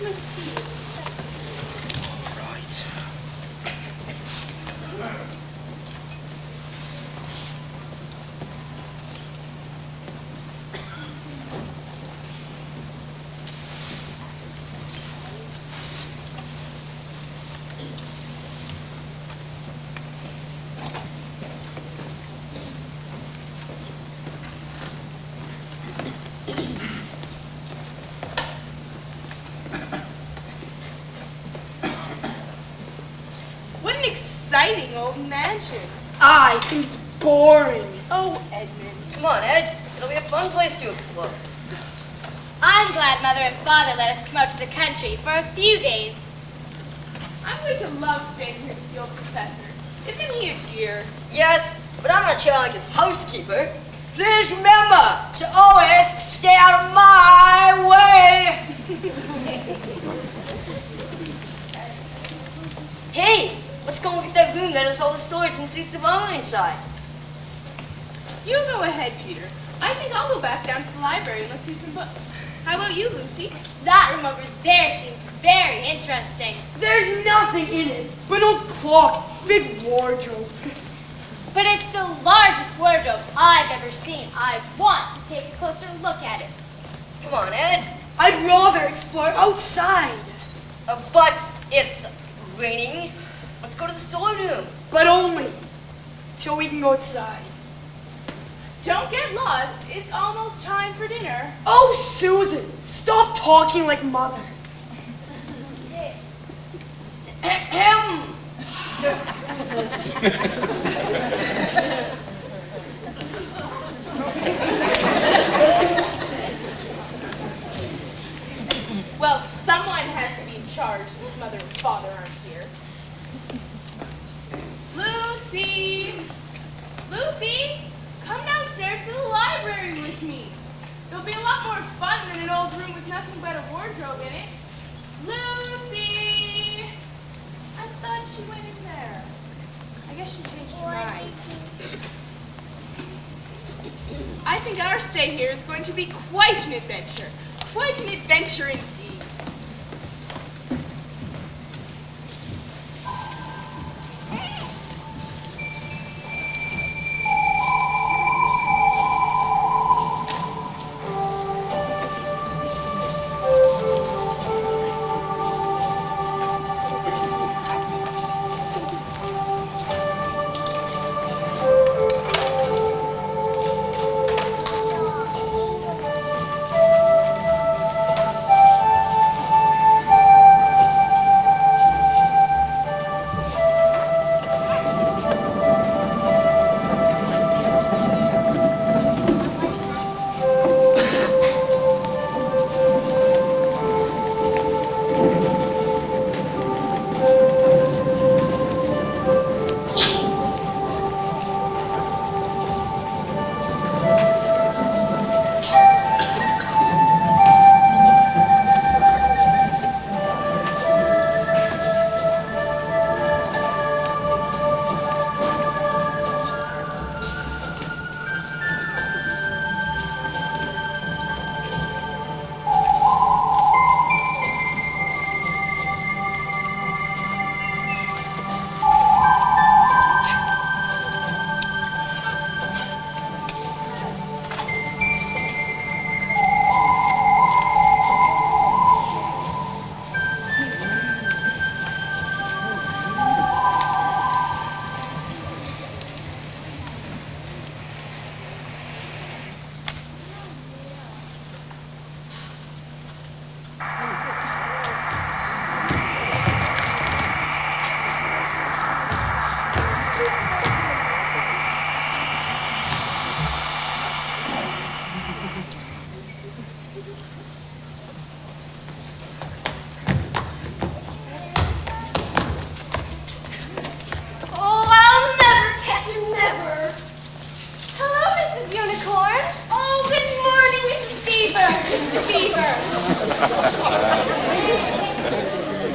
come and see you. What an exciting old mansion. I think it's boring. Oh, Edmund. Come on, Ed. It'll be a fun place to explore. I'm glad Mother and Father let us come out to the country for a few days. I'm going to love staying here with the old professor. Isn't he a dear? Yes, but I'm not sure like his housekeeper. Please remember to always stay out of my way. Hey, let's go look at that room that has all the storage and seats of armor inside. You go ahead, Peter. I think I'll go back down to the library and look through some books. How about you, Lucy? That room over there seems very interesting. There's nothing in it but an old clock, big wardrobe. But it's the largest wardrobe I've ever seen. I want to take a closer look at it. Come on, Ed. I'd rather explore outside. But it's raining. Let's go to the storeroom. But only till we can go outside. Don't get lost. It's almost time for dinner. Oh, Susan, stop talking like Mother. Ahem. Well, someone has to be in charge since Mother and Father aren't here. Lucy! Lucy! Come downstairs to the library with me. It'll be a lot more fun than an old room with nothing but a wardrobe in it. Lucy! I thought she went in there. I guess she changed her mind. I think our stay here is going to be quite an adventure. Quite an adventure indeed.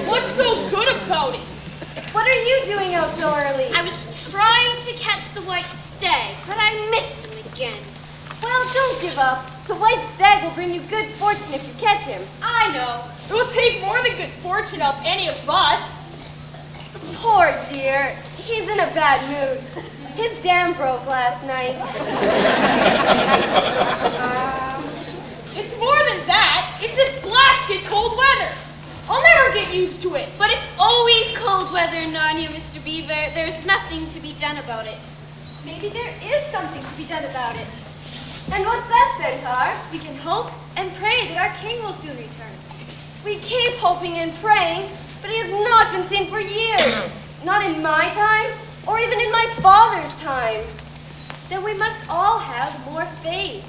What's so good about it? What are you doing out so early? I was trying to catch the white stag, but I missed him again. Well, don't give up. The white stag will bring you good fortune if you catch him. I know, It will take more than good fortune to help any of us. Poor dear. He's in a bad mood. His dam broke last night. It's more than that. It's this blasted cold weather. I'll never get used to it. But it's always cold weather, Narnia, Mr. Beaver. There's nothing to be done about it. Maybe there is something to be done about it. And what's that, Centaur? We can hope and pray that our king will soon return. We keep hoping and praying, but he has not been seen for years. Not in my time, or even in my father's time. Then we must all have more faith.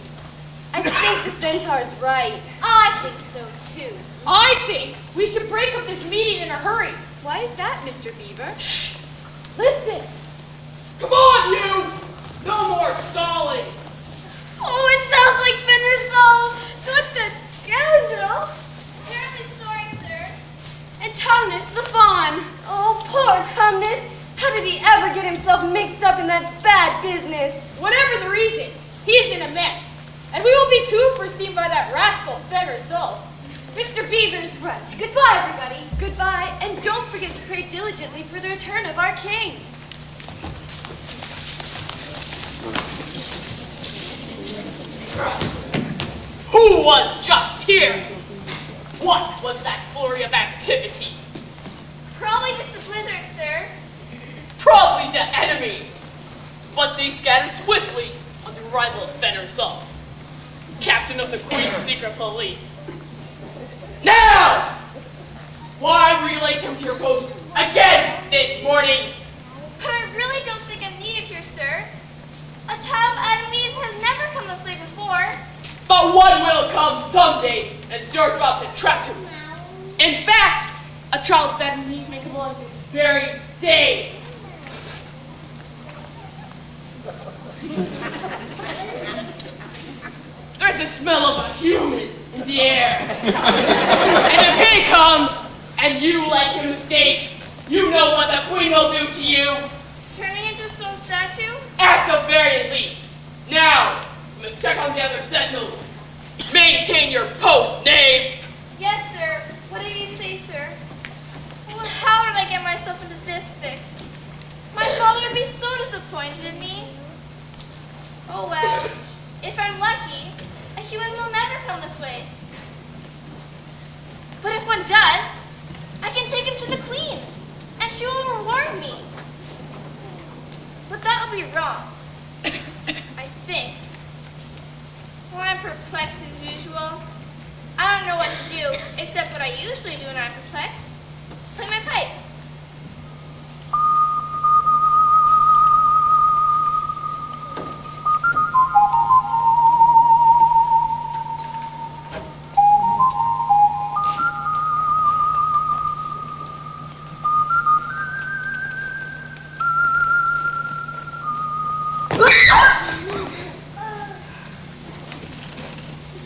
I think the Centaur's right. I think so, too. I think we should break up this meeting in a hurry. Why is that, Mr. Beaver? Shh! Listen! Come on, you! No more stalling! Oh, it sounds like Fenrir's soul. What the scoundrel? Terribly sorry, sir. And Tumnus the fawn. Oh, poor Tumnus. How did he ever get himself mixed up in that bad business? Whatever the reason, he's in a mess. And we will be too foreseen by that rascal Fenrir Soul. Mr. Beaver's right. Goodbye, everybody. Goodbye, and don't forget to pray diligently for the return of our king. Who was just here? What was that flurry of activity? Probably just a blizzard, sir. Probably the enemy. But they scattered swiftly on the arrival of Fenrir Soul, captain of the Queen's secret police. Now! Why were you late to your post again this morning? But I really don't think I'm needed here, sir. A child of Adam and Eve has never come this way before. But one will come someday, and it's your job to trap him. In fact, a child of Adam and Eve may come along this very day. There's a smell of a human in the air. And if he comes, and you let him escape, you know what the Queen will do to you. Turn me into a stone statue? At the very least. Now, you must check on the other sentinels. Maintain your post, knave. Yes, sir. What do you say, sir? Well, how did I get myself into this fix? My father would be so disappointed in me. Oh well, if I'm lucky, a human will never come this way. But if one does, I can take him to the Queen, and she will reward me. But that would be wrong, I think. Well, I'm perplexed as usual. I don't know what to do, except what I usually do when I'm perplexed. Play my pipe.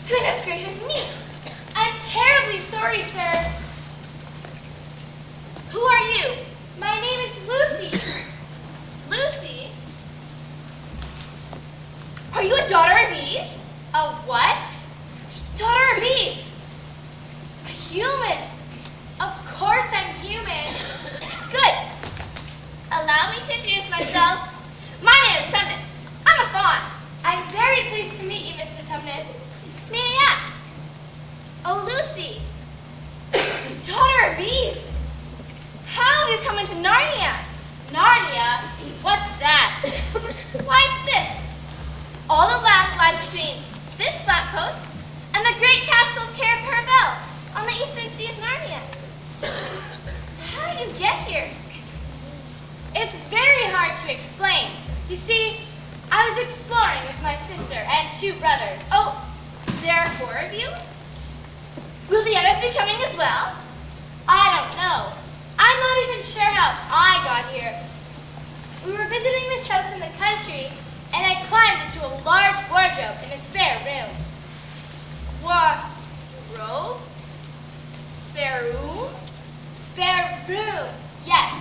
Goodness gracious me! I'm terribly sorry, sir. Who are you? My name is Lucy. Lucy? Are you a daughter of Eve? A what? Daughter of Eve. A human. Of course I'm human. Good. Allow me to introduce myself. My name is Tumnus. I'm a fawn. I'm very pleased to meet you, Mr. Tumnus. May I ask? Oh, Lucy. Daughter of Eve. How have you come into Narnia? Narnia? What's that? Why, it's this. All the land lies between this lamppost and the great castle of Carabel on the eastern sea of Narnia. How did you get here? It's very hard to explain. You see, I was exploring with my sister and 2 brothers. Oh, there are 4 of you? Will the others be coming as well? I don't know. I'm not even sure how I got here. We were visiting this house in the country, and I climbed into a large wardrobe in a spare room. Robe? Spare room? Spare room, yes.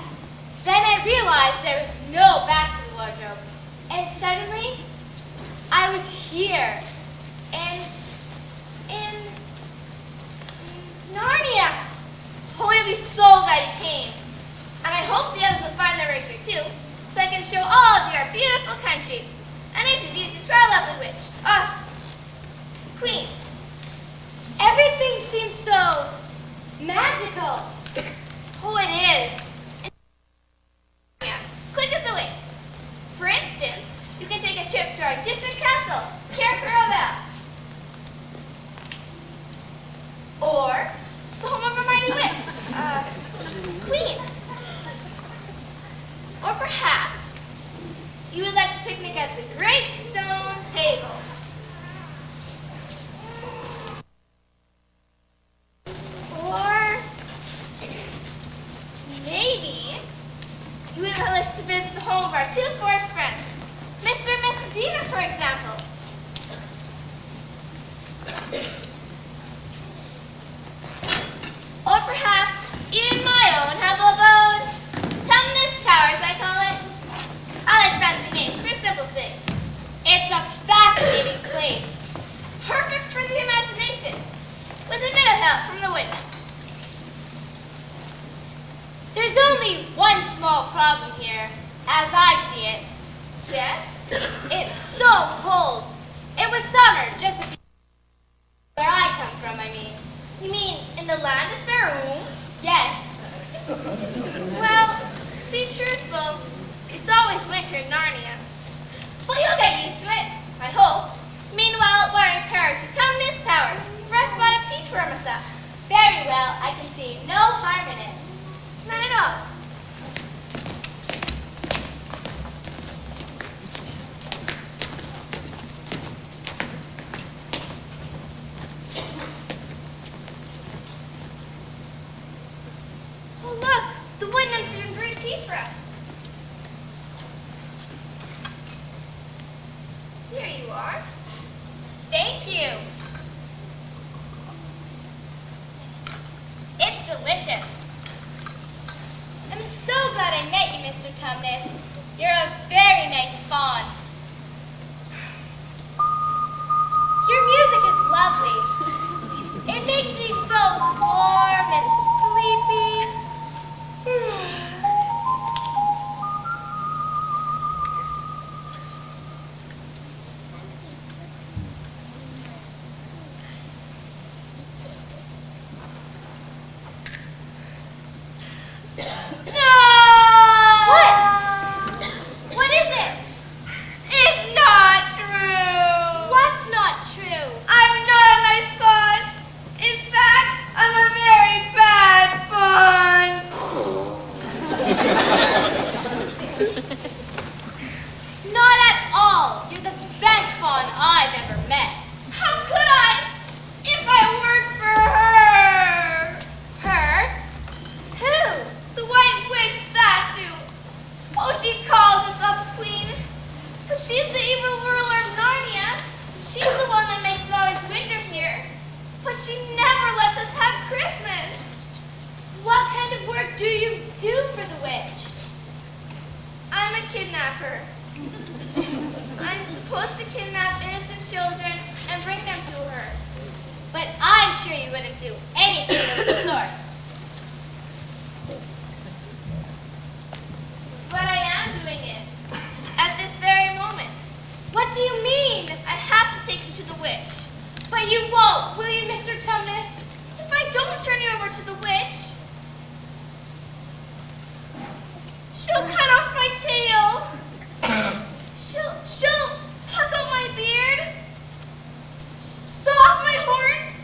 Then I realized there was no back to the wardrobe, and suddenly, I was here, in Narnia. beautiful country and introduce you to our lovely witch, Queen. Everything seems so magical. Oh, it is. Yeah, quick as a wink. For instance, you can take a trip to our distant castle, Carcaravelle. Or the home of our mighty witch, Queen. Or perhaps you would like to picnic at the Great Stone Table. Or maybe you would relish to visit the home of our two forest friends, Mr. and Mrs. Beaver, for example. Or perhaps even my own humble abode, Tumnus Towers, I call it. I like fancy names for simple things. It's a fascinating place, perfect for the imagination, with a bit of help from the witness. There's only one small problem here, as I see it. Yes? It's so cold. It was summer just a few where I come from, I mean. You mean in the land of Spruce? Yes. Well, to be truthful, it's always winter in Narnia. But you'll get used to it, I hope. Meanwhile, we're repaired to Tumnus Towers for a spot of tea for myself. Very well, I can see no harm in it. Not at all. Oh, look! The wood nymphs are in brewed tea for us. Here you are. Thank you. It's delicious. I'm so glad I met you, Mr. Tumnus. You're a very nice fawn. Your music is lovely. It makes me so warm and sleepy. What is it? It's not true. What's not true? I'm not a nice fawn. In fact, I'm a very bad fawn. Not at all. You're the best fawn I've ever met. How could I? If I worked for her. Her? Who? The White Witch, that's who. Oh, she calls herself Queen. 'Cause she's the evil ruler of Narnia. She's the one that makes it always winter here. But she never lets us have Christmas. What kind of work do you do for the witch? I'm a kidnapper. I'm supposed to kidnap innocent children and bring them to her. But I'm sure you wouldn't do anything of the sort. But I am doing it. At this very moment. What do you mean? I have to take you to the witch. But you won't, will you, Mr. Tumnus? If I don't turn you over to the witch, she'll cut off my tail. She'll pluck out my beard, saw off my horns,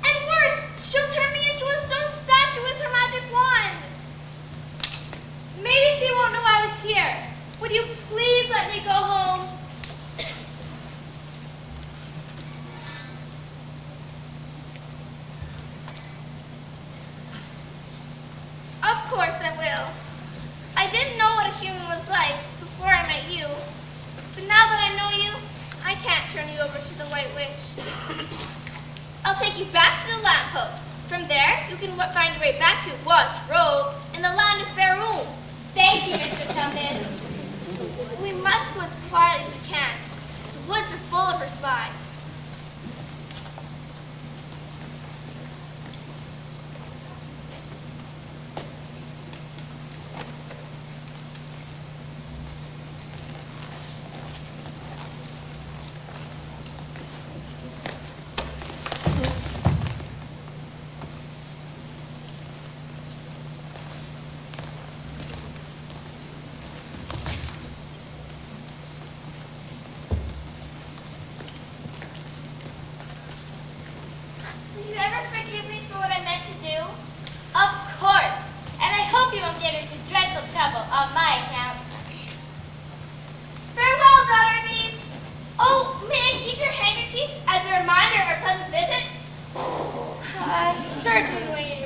and worse, she'll turn me into a stone statue with her magic wand. Maybe she won't know I was here. Would you please let me go home? Of course I will. I didn't know what a human was like before I met you. But now that I know you, I can't turn you over to the White Witch. I'll take you back to the lamppost. From there, you can find your way back to Woodhaven in the land of Spruce. Thank you, Mr. Tumnus. We must go as quietly as we can. The woods are full of her spies. trouble on my account. Farewell, daughter Eve. Oh, may I keep your handkerchief as a reminder of our pleasant visit? Certainly.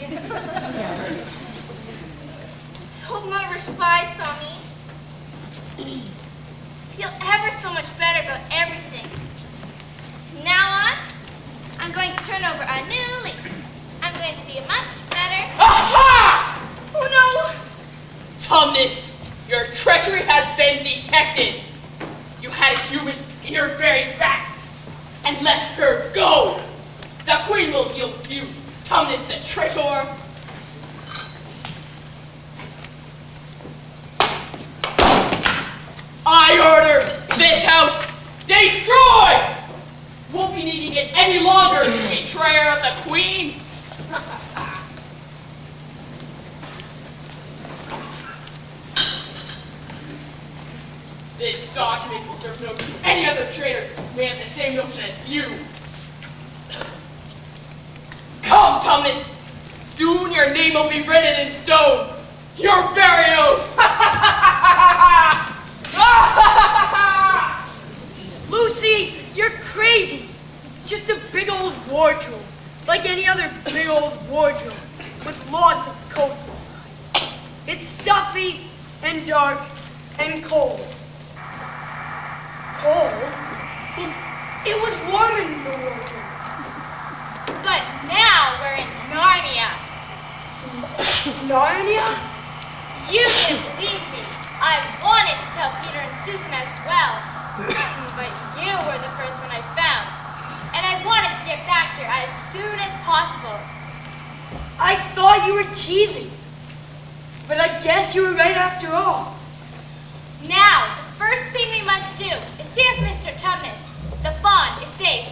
I hope none of our spies saw me. Feel ever so much better about everything. From now on, I'm going to turn over a new leaf. I'm going to be a much better... Aha! Oh no! Tumnus, your treachery has been detected. You had a human in your very grasp and let her go. The queen will deal with you, Tumnus the traitor. I order this house destroyed! Won't be needing it any longer, betrayer of the queen. This document will serve notice to any other traitor who may have the same notion as you. Come, Tumnus! Soon your name will be written in stone. Your very own. Lucy, you're crazy. It's just a big old wardrobe, like any other big old wardrobe, with lots of coats inside. It's stuffy and dark and cold. Cold? It was warm in the wardrobe. But now we're in Narnia. Narnia? You didn't believe me. I wanted to tell Peter and Susan as well. But you were the first one I found. And I wanted to get back here as soon as possible. I thought you were teasing. But I guess you were right after all. Now, the first thing we must do is see if Mr. Tumnus, the fawn, is safe.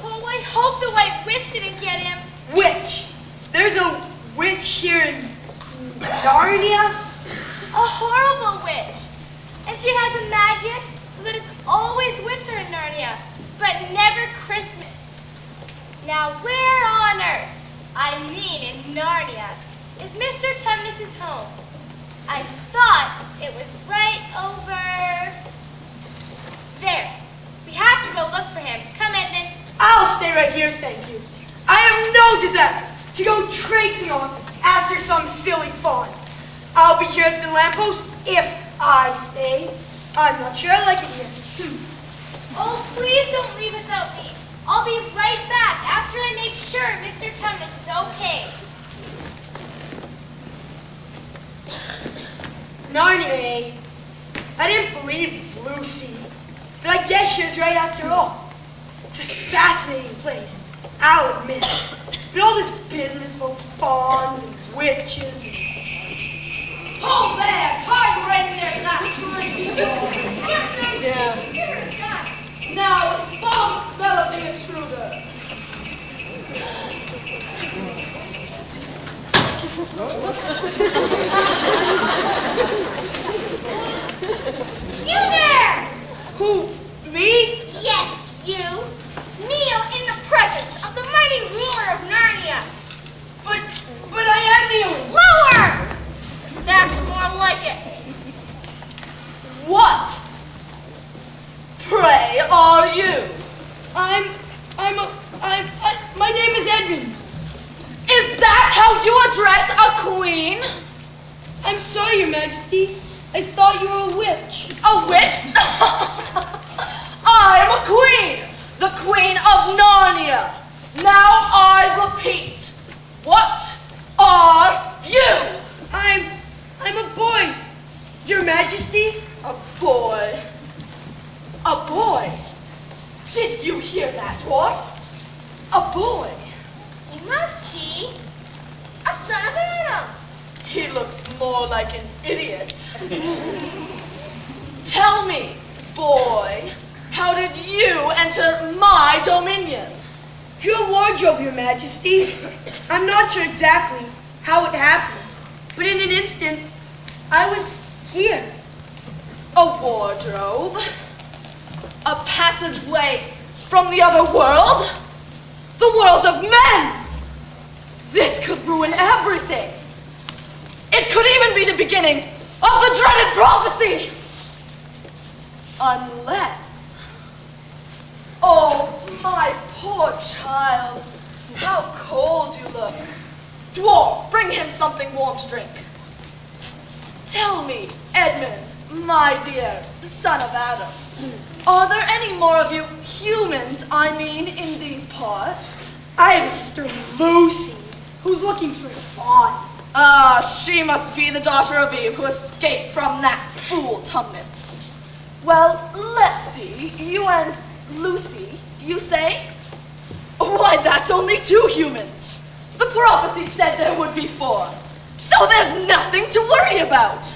Oh, I hope the White Witch didn't get him. Witch? There's a witch here in Narnia? A horrible witch. And she has a magic so that it's always winter in Narnia, but never Christmas. Now, where on earth, I mean in Narnia, is Mr. Tumnus's home? I thought it was right over there. We have to go look for him. Come, Edmund. I'll stay right here, thank you. I have no desire to go traipsing on after some silly fawn. I'll be here at the lamppost if I stay. I'm not sure I like it here. Oh, please don't leave without me. I'll be right back after I make sure Mr. Tumnus is okay. Narnia, eh? I didn't believe Lucy, but I guess she was right after all. It's a fascinating place, I'll admit. But all this business about fawns and witches and... Hold there! Time right there, that tree! Yeah. Now, it's the foul smell of the intruder. You there! Who? Me? Yes, you. Kneel in the presence of the mighty ruler of Narnia. But I am kneeling. Lower! That's more like it. What? Pray are you? My name is Edmund. Is that how you address a queen? I'm sorry, Your Majesty. I thought you were a witch. A witch? I'm a queen, the queen of Narnia. Now I repeat, what are you? I'm a boy, Your Majesty. A boy. A boy. Did you hear that, dwarf? A boy. He must be a son of Adam. He looks more like an idiot. Tell me, boy, how did you enter my dominion? Through a wardrobe, Your Majesty. I'm not sure exactly how it happened, but in an instant, I was here. A wardrobe? A passageway from the other world? The world of men! This could ruin everything. It could even be the beginning of the dreaded prophecy. Unless... Oh, my poor child. How cold you look. Dwarf, bring him something warm to drink. Tell me, Edmund, my dear son of Adam, are there any more of you humans, I mean, in these parts? I have a sister, Lucy, who's looking for fun. Ah, she must be the daughter of Eve who escaped from that fool Tumnus. Well, let's see, you and Lucy, you say? Why, that's only 2 humans. The prophecy said there would be 4. So there's nothing to worry about.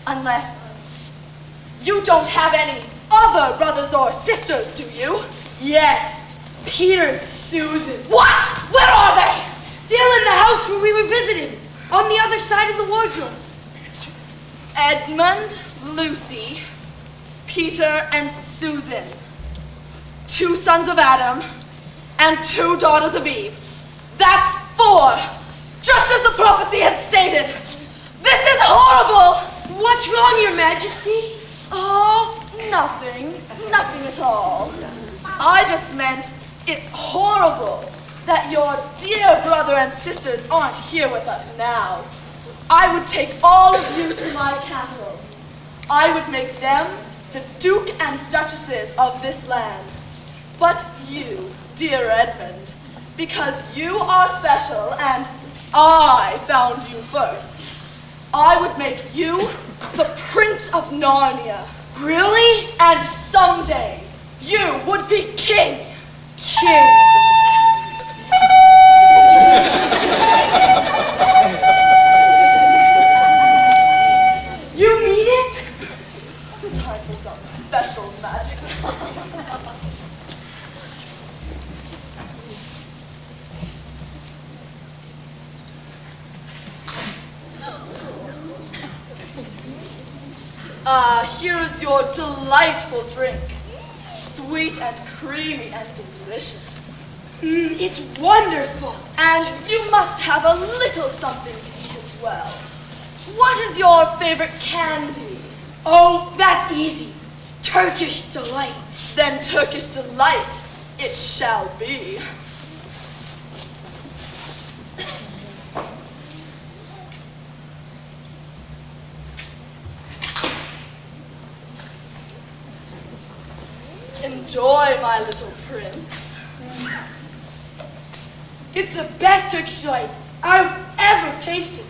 Unless you don't have any other brothers or sisters, do you? Yes, Peter and Susan. What? Where are they? Still in the house where we were visiting, on the other side of the wardrobe. Edmund, Lucy, Peter, and Susan. 2 sons of Adam and 2 daughters of Eve. That's 4, just as the prophecy had stated. This is horrible! What's wrong, Your Majesty? Oh, nothing. Nothing at all. I just meant it's horrible that your dear brother and sisters aren't here with us now. I would take all of you to my castle. I would make them the Duke and Duchesses of this land. But you, dear Edmund, because you are special and I found you first, I would make you the Prince of Narnia. Really? And someday, you would be king. King. You mean it? Time for some special magic. Here is your delightful drink. Sweet and creamy and delicious. It's wonderful. And you must have a little something to eat as well. What is your favorite candy? Oh, that's easy. Turkish delight. Then Turkish delight it shall be. Enjoy, my little prince. It's the best Turkish delight I've ever tasted.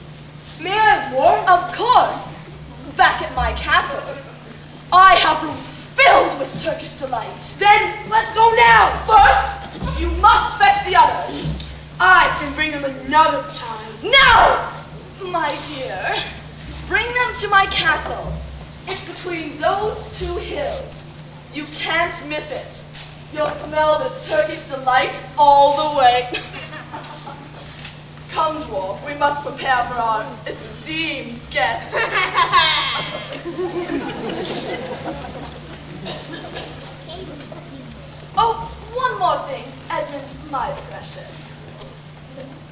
May I have more? Of course. Back at my castle, I have rooms filled with Turkish delight. Then let's go now. First, you must fetch the others. I can bring them another time. Now, my dear, bring them to my castle. It's between those 2 hills. You can't miss it. You'll smell the Turkish delight all the way. Come, dwarf, we must prepare for our esteemed guest. Oh, one more thing, Edmund, my precious.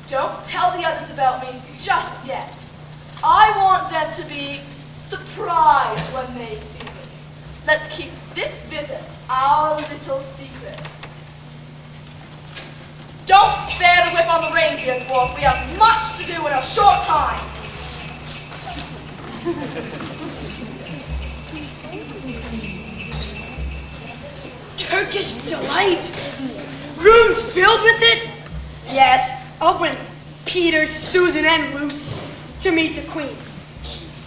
Don't tell the others about me just yet. I want them to be surprised when they see me. Let's keep this visit our little secret. Don't spare the whip on the reindeer, dwarf. We have much to do in a short time. Turkish delight? Rooms filled with it? Yes, I'll bring Peter, Susan, and Lucy to meet the queen.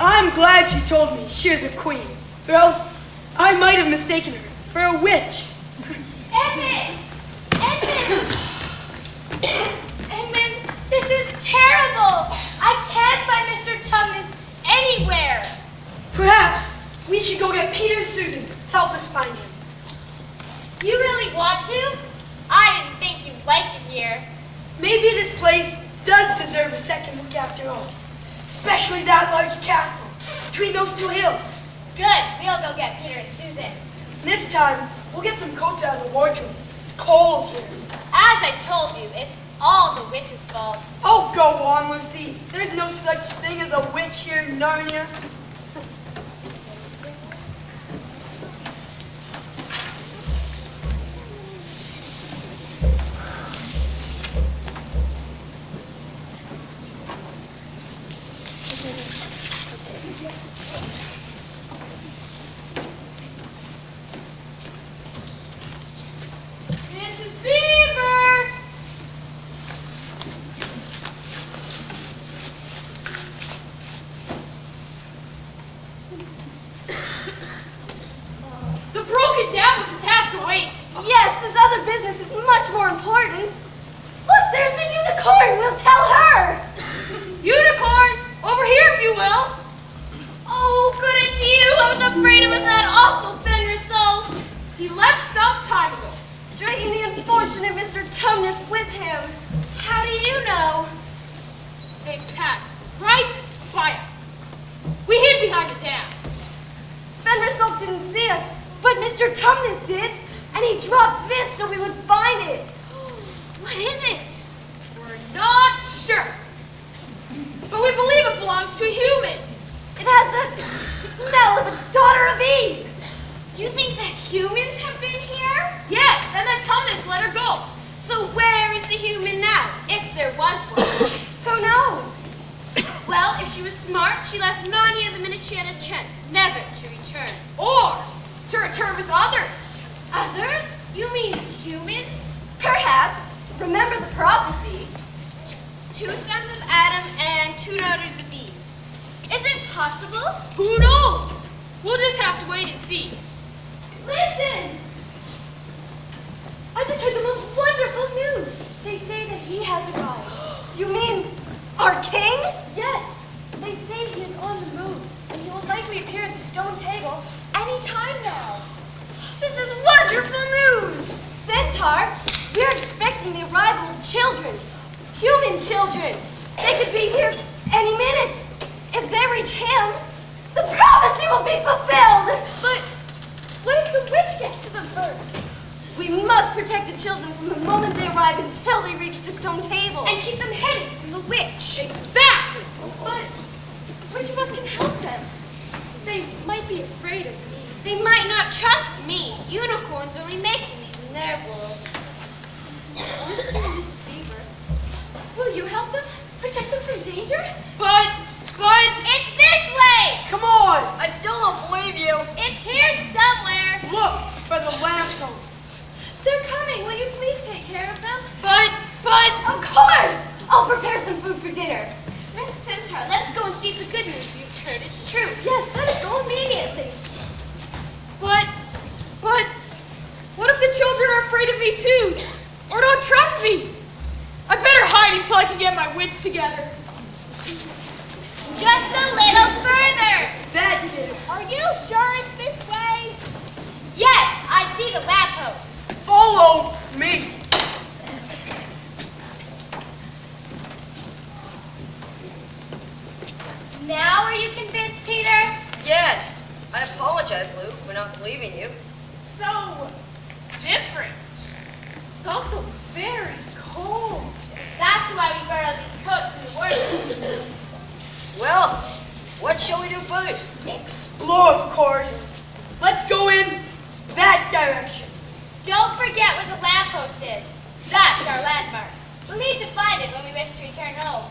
I'm glad you told me she was a queen, or else I might have mistaken her for a witch. Edmund! Edmund! Edmund, this is terrible! I can't find Mr. Tumnus anywhere! Perhaps we should go get Peter and Susan to help us find him. You really want to? I didn't think you liked it here. Maybe this place does deserve a second look after all. Especially that large castle between those 2 hills. Good, we'll go get Peter and Susan. This time, we'll get some coats out of the wardrobe. It's cold here. As I told you, it's all the witch's fault. Oh, go on, Lucy. There's no such thing as a witch here in Narnia. Mrs. Beaver! The broken down will just have to wait. Yes, this other business is much more important. Look, there's the unicorn. We'll tell her. Unicorn, over here if you will. Oh, good it's you. I was afraid it was that awful Fenris Oaf. He left some time ago. Dragging the unfortunate Mr. Tumnus with him. How do you know? They passed right by us. We hid behind the dam. Fenris Oak didn't see us, but Mr. Tumnus did, and he dropped this so we would find it. What is it? We're not sure. But we believe it belongs to a human. It has the smell of a daughter of Eve. You think that humans have been here? Yes, and then Tumnus let her go. So where is the human now, if there was one? Who knows? Well, if she was smart, she left Narnia the minute she had a chance, never to return. Or to return with others. Others? You mean humans? Perhaps. Remember the prophecy. 2 sons of Adam and 2 daughters of Eve. Is it possible? Who knows? We'll just have to wait and see. Listen! I just heard the most wonderful news. They say that he has arrived. You mean our king? Yes. They say he is on the move, and he will likely appear at the stone table any time now. This is wonderful news! Centaur, we are expecting the arrival of children. Human children. They could be here any minute. If they reach him, the prophecy will be fulfilled. But what if the witch gets to them first? We must protect the children from the moment they arrive until they reach the stone table. And keep them hidden from the witch. Exactly. But which of us can help them? They might be afraid of me. They might not trust me. Unicorns only make believe in their world. Listen to Mrs. Beaver. Will you help them? Protect them from danger? But It's this way! Come on! I still don't believe you. It's here somewhere. Look for the lamppost. They're coming. Will you please take care of them? but Of course! I'll prepare some food for dinner. Miss Centaur, let's go and see if the good news you've heard is true. Yes, let us go immediately. what if the children are afraid of me too? Or don't trust me? I better hide until I can get my wits together. Just a little further. That's it. Are you sure it's this way? Yes, I see the lamppost. Follow me. Now are you convinced, Peter? Yes. I apologize, Luke, for not believing you. So different. It's also very cold. That's why we borrowed these coats from the wardrobe. Well, what shall we do first? Explore, of course. Let's go in that direction. Don't forget where the lamppost is. That's our landmark. We'll need to find it when we wish to return home.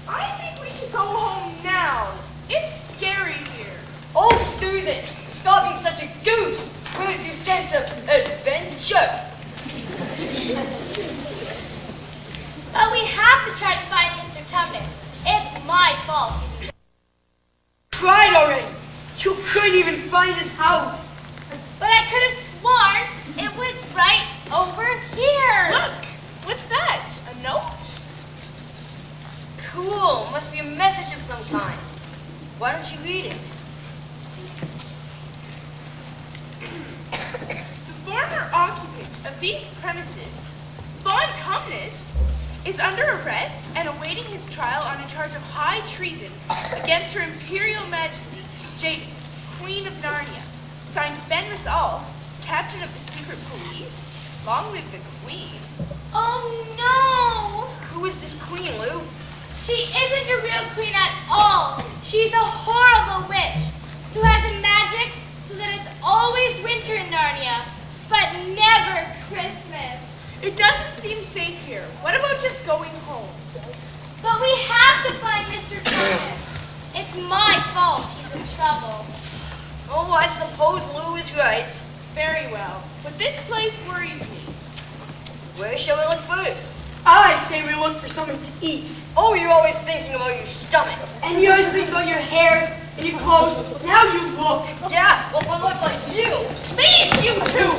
I think we should go home now. It's scary here. Oh, Susan, stop being such a goose. Where's your sense of adventure? But we have to try to find Mr. Tumnus. It's my fault. Tried already. You couldn't even find his house. But I could have sworn it was right over here. Look, what's that? A note? Cool, must be a message of some kind. Why don't you read it? The former occupant of these premises, Von Tumnus, is under arrest and awaiting his trial on a charge of high treason against Her Imperial Majesty, Jadis, Queen of Narnia. Signed Fenris All, Captain of the Secret Police. Long live the Queen. Oh no! a real queen at all. She's a horrible witch who has a magic so that it's always winter in Narnia, but never Christmas. It doesn't seem safe here. What about just going home? But we have to find Mr. Thomas. It's my fault he's in trouble. Oh, I suppose Lou is right. Very well. But this place worries me. Where shall we look first? I say we look for something to eat. Oh, you're always thinking about your stomach. And you always think about your hair and your clothes and how you look. Yeah, well, if I look like you. Please, you two!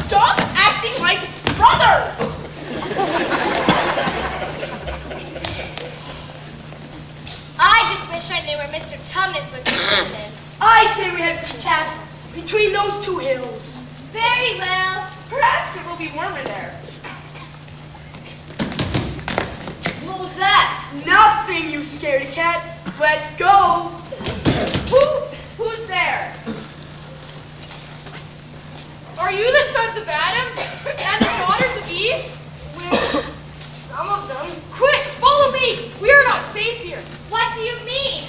Stop acting like brothers! I just wish I knew where Mr. Tumnus was in prison. I say we head for the castle between those two hills. Very well. Perhaps it will be warmer there. What was that? Nothing, you scaredy cat. Let's go. Who's there? Are you the sons of Adam and the daughters of Eve? Well, some of them. Quick, follow me! We are not safe here. What do you mean?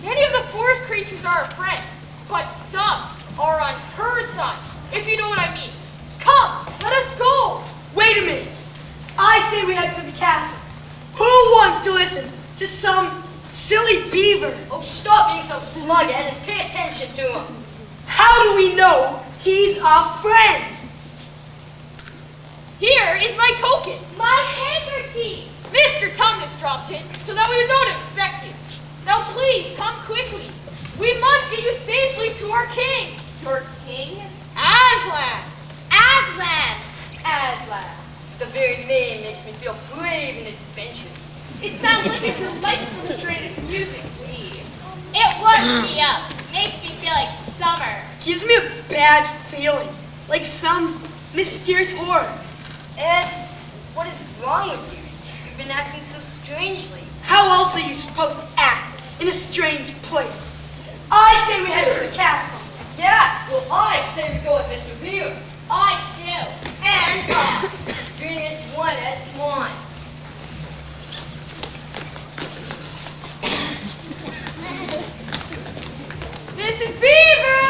Many of the forest creatures are our friends, but some are on her side, if you know what I mean. Come, let us go! Wait a minute. I say we head for the castle. Who wants to listen to some silly beaver? Oh, stop being so smug, Ed, and pay attention to him. How do we know he's our friend? Here is my token. My handkerchief. Mr. Tumnus dropped it so that we would not expect you. Now please, come quickly. We must get you safely to our king. Your king? Aslan. Aslan. Aslan. The very name makes me feel brave and adventurous. It sounds like a delightful strain of music to me. It warms me up. Makes me feel like summer. Gives me a bad feeling, like some mysterious horror. Ed, what is wrong with you? You've been acting so strangely. How else are you supposed to act in a strange place? I say we head for the castle. Yeah, well, I say we go with Mr. Beer. I do. And 3 against 1, Ed, come on. Mrs. Beaver!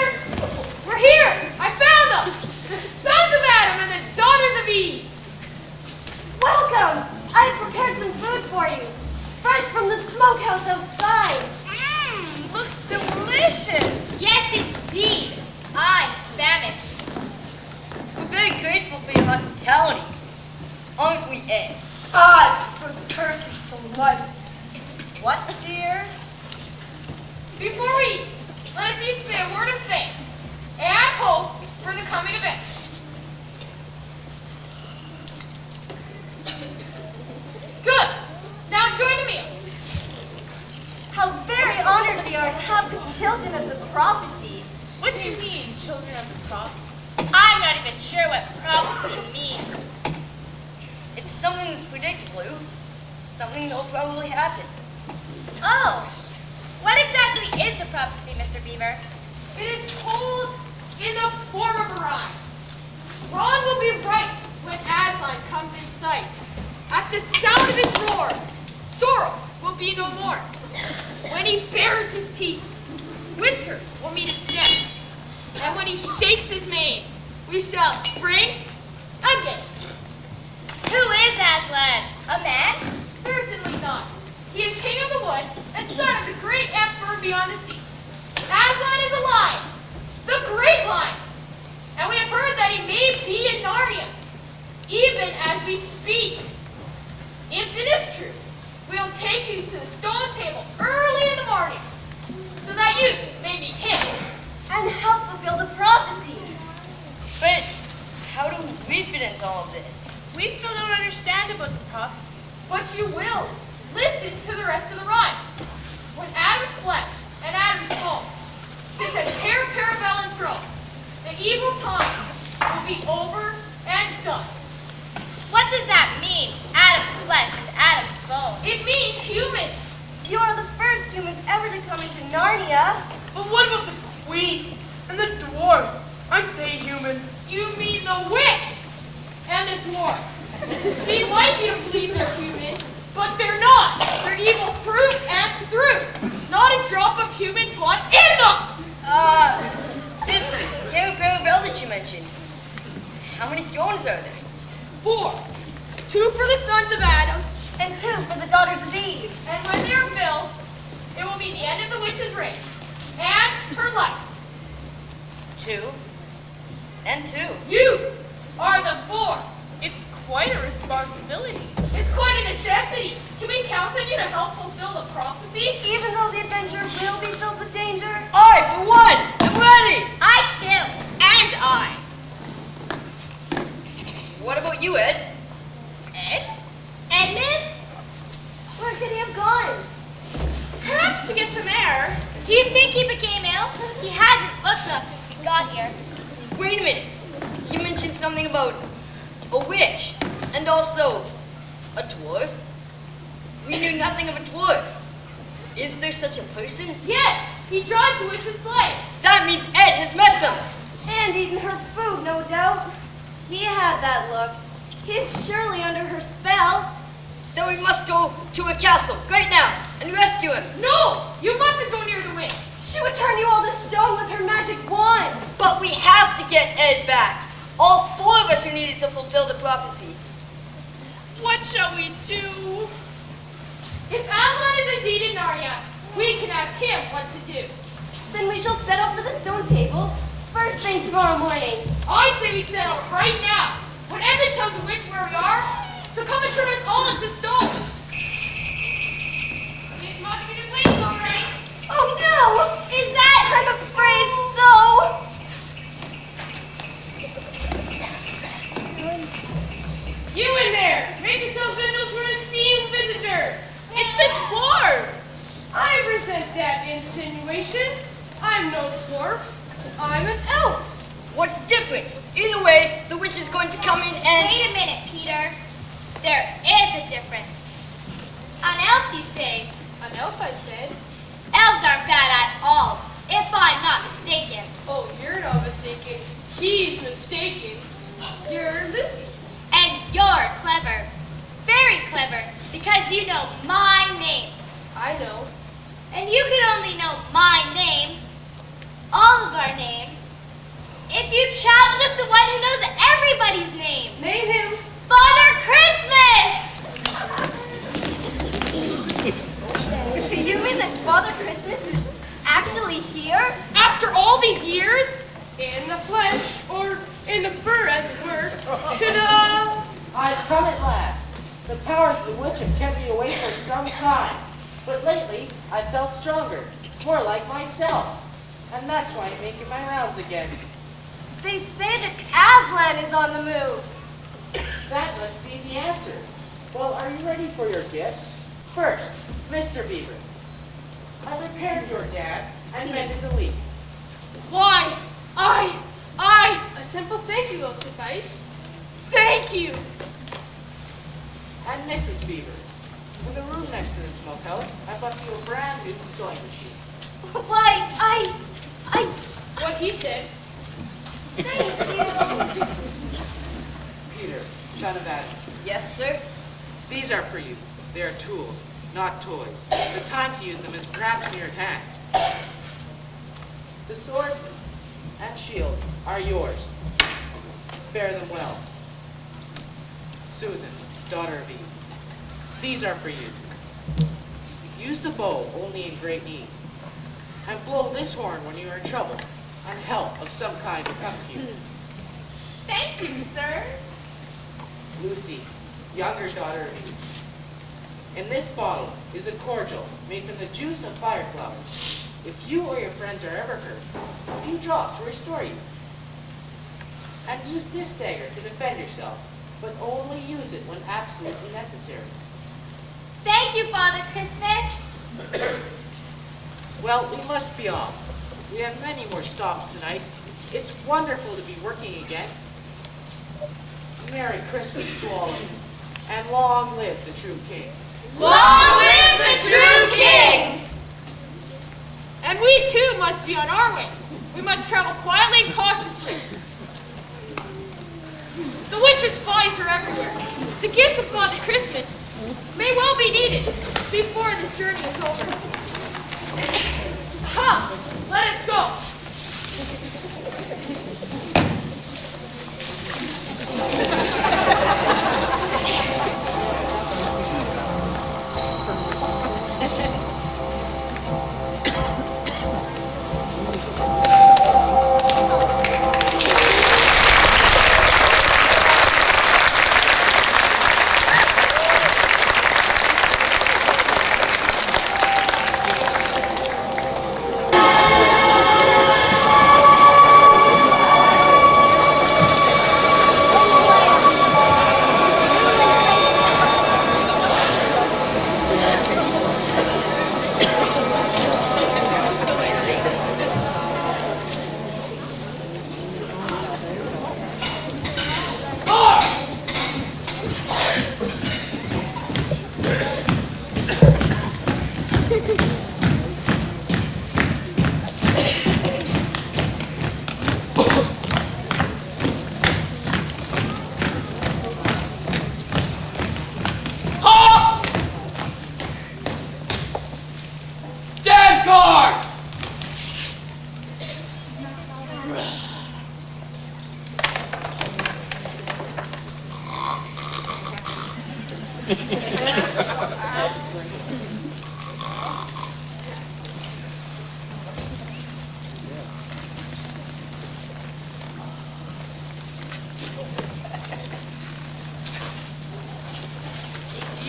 We're here! I found them! The sons of Adam and the daughters of Eve! Welcome! I've prepared some food for you. Fresh from the smokehouse outside. Looks delicious. yes, indeed. I'm famished. We're very grateful for your hospitality. Aren't we, Ed? I prefer turkey for life. What, dear? Before we eat, let us each say a word of thanks and hope for the coming event. Good. Now enjoy the meal. How very honored we are to have the children of the prophecy. What do you mean, children of the prophet? I'm not even sure what prophecy means. It's something that's predictable. Something that will probably happen. Oh, what exactly is a prophecy, Mr. Beaver? It is told in the form of a rhyme. Ron will be right when Aslan comes in sight. At the sound of his roar, sorrow will be no more. When he bares his teeth, winter will meet its death. And when he shakes his mane, we shall spring again. Who is Aslan? A man? Certainly not. He is king of the wood and son of the great emperor beyond the sea. Aslan is a lion, the great lion. And we have heard that he may be in Narnia, even as we speak. If it is true, we'll take you to the stone table early in the morning, so that you may be him. And help fulfill the prophecy. But how do we fit into all of this? We still don't understand about the prophecy. But you will. Listen to the rest of the rhyme. When Adam's flesh and Adam's bone sits at hair, parabellum throne, the evil time will be over and done. What does that mean? Adam's flesh and Adam's bone. It means humans. You are the first humans ever to come into Narnia. But what about the queen and the dwarf? Aren't they human? You mean the witch and the dwarf. They'd like you to believe they're human, but But they're not. They're evil through and through. Not a drop of human blood in them. This Caterpillar bell that you mentioned, how many thrones are there? 4. 2 for the sons of Adam. And 2 for the daughters of Eve. And when they are filled, it will be the end of the witch's reign. And her life. 2 and 2. You are the 4. It's quite a responsibility. It's quite a necessity. Can we count on you to help fulfill the prophecy? Even though the adventure will be filled with danger. I, for one, am ready. I too. And I. What about you, Ed? Ed? Edmund? Where could he have gone? Perhaps to get some air. Do you think he became ill? He hasn't looked well since we got here. Wait a minute. You mentioned something about a witch and also a dwarf. We knew nothing of a dwarf. Is there such a person? Yes, he drives the witch's slaves. That means Ed has met them. And eaten her food, no doubt. He had that look. He's surely under her spell. Then we must go to a castle right now and rescue him. No, you mustn't go near the witch. She would turn you all to stone with her magic wand. But we have to get Ed back. All 4 of us are needed to fulfill the prophecy. What shall we do? If Aslan is indeed in Narnia, we can ask him what to do. Then we shall set up for the stone table first thing tomorrow morning. I say we set out right now. When Edmund tells the witch where we are, so come and turn us all into stone. It must be the witch, all right. Oh no! Is that? I'm afraid so. You in there! Make yourselves windows for an esteemed visitor! It's the dwarf! I resent that insinuation. I'm no dwarf. I'm an elf. What's the difference? Either way, the witch is going to come in and... Wait a minute, Peter. There is a difference. An elf, you say? An elf, I said. Elves aren't bad at all, if I'm not mistaken. Oh, you're not mistaken. He's mistaken. You're Lizzie. And you're clever. Very clever, because you know my name. I know. And you can only know my name, all of our names, if you traveled with the one who knows everybody's name. Name him. Father Christmas! You mean that Father Christmas is actually here? After all these years, in the flesh, or in the fur, as it were, should, I've come at last. The powers of the witch have kept me away for some time. But lately, I felt stronger, more like myself. And that's why I'm making my rounds again. They say that Aslan is on the move. That must be the answer. Well, are you ready for your gifts? First, Mr. Beaver. I repaired your dam and mended the leak. why, a simple thank you will suffice. Thank you. And Mrs. Beaver, in the room next to the smokehouse, I bought you a brand new sewing machine. Why, I... What he said. Thank you. Peter, son of Adam, Yes, sir? these are for you. They are tools, not toys. The time to use them is perhaps near at hand. The sword and shield are yours. Bear them well. Susan, daughter of Eve, these are for you. Use the bow only in great need. And blow this horn when you are in trouble, and help of some kind will come to you. Thank you, sir. Lucy, younger daughter of Eve. In this bottle is a cordial made from the juice of fire flowers. If you or your friends are ever hurt, a few drops will restore you. And use this dagger to defend yourself, but only use it when absolutely necessary. Thank you, Father Christmas. Well, we must be off. We have many more stops tonight. It's wonderful to be working again. Merry Christmas to all of you, and long live the true king. Long live the true king! And we too must be on our way. We must travel quietly and cautiously. The witch's spies are everywhere. The gifts of Father Christmas may well be needed before this journey is over. Ha! Let us go. Halt! Stand guard!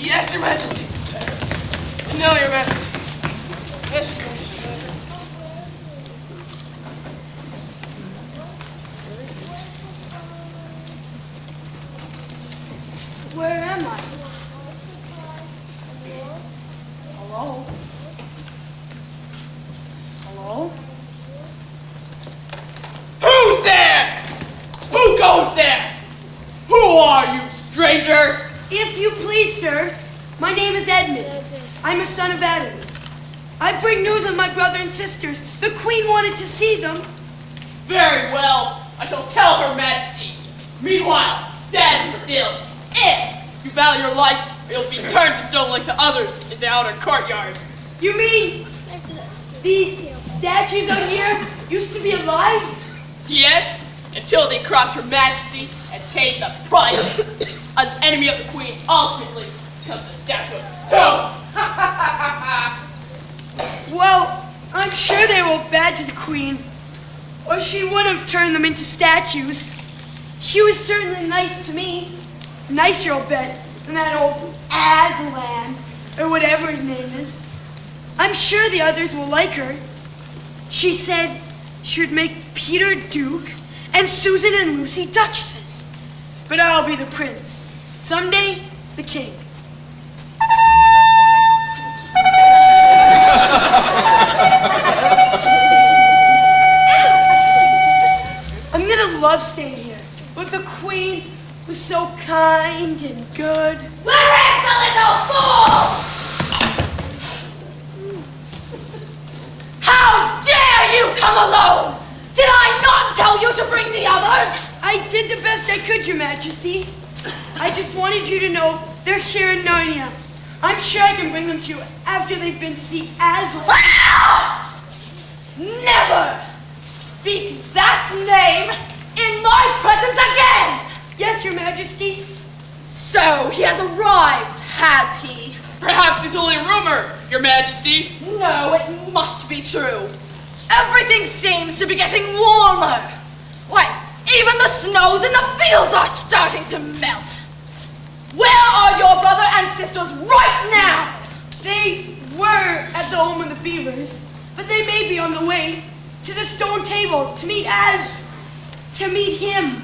Yes, Your Majesty. No, Your Majesty. Yes. Where am I? Hello? Hello? Who's there? Who goes there? Who are you, stranger? If you please, sir, my name is Edmund. I'm a son of Adam. I bring news of my brother and sisters. The Queen wanted to see them. Very well. I shall tell Her Majesty. Meanwhile, stand still. If you value your life, or you'll be turned to stone like the others in the outer courtyard. You mean these statues out here used to be alive? Yes, until they crossed Her Majesty and paid the price. An enemy of the Queen ultimately becomes a statue of stone. Well, I'm sure they were bad to the Queen, or she would have turned them into statues. She was certainly nice to me. Nicer, I'll bet, than that old Aslan, or whatever his name is. I'm sure the others will like her. She said she would make Peter Duke and Susan and Lucy duchesses. But I'll be the prince. Someday, the king. I'm gonna love staying here with the Queen who's so kind and good. Where is the little fool? How dare you come alone? Did I not tell you to bring the others? I did the best I could, Your Majesty. I just wanted you to know they're here in Narnia. I'm sure I can bring them to you after they've been to see Aslan. Never speak that name in my presence again! Yes, Your Majesty. So he has arrived, has he? Perhaps it's only a rumor, Your Majesty. No, it must be true. Everything seems to be getting warmer. Why, even the snows in the fields are starting to melt. Where are your brother and sisters right now? They were at the home of the beavers, but they may be on the way to the stone table to meet him.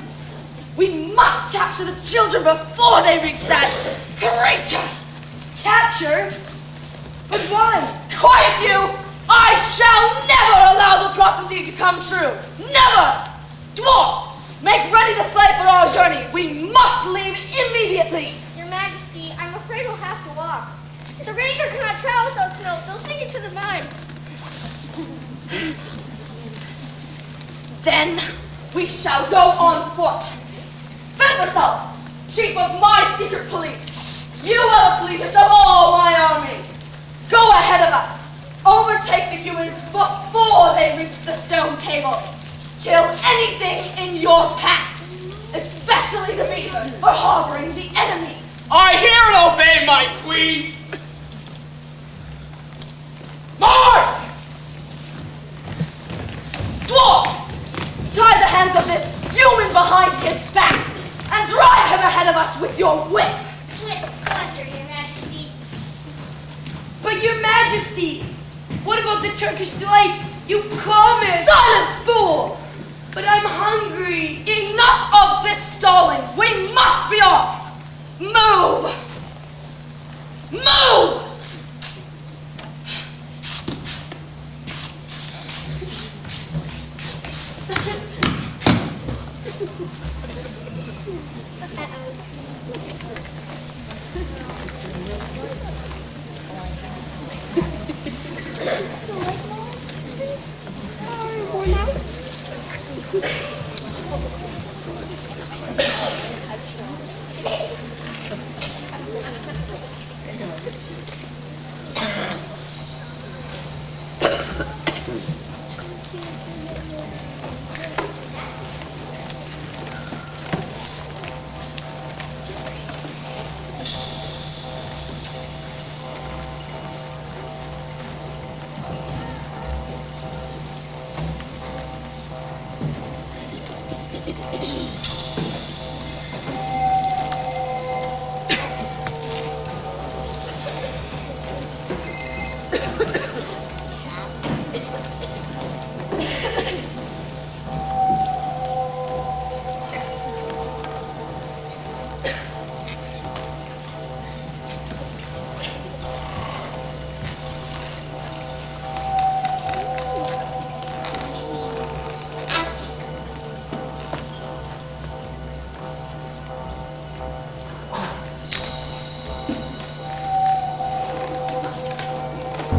We must capture the children before they reach that creature. Capture? But why? Quiet you! I shall never allow the prophecy to come true. Never! Dwarf, make ready the sleigh for our journey. We must leave immediately. Your Majesty, I'm afraid we'll have to walk. The ranger cannot travel without snow. They'll sink into the mud. Then we shall go on foot. Fenvisal, chief of my secret police, You are the fleetest of all my army. Go ahead of us. Overtake the humans before they reach the stone table. Kill anything in your path, especially the beavers for harboring the enemy. I hear and obey, my queen. March! Dwarf, tie the hands of this human behind his back and drive him ahead of us with your whip. With pleasure, Your Majesty. But Your Majesty, what about the Turkish delight? You promised. Silence, fool! But I'm hungry. Enough of this stalling. We must be off. Move! Move!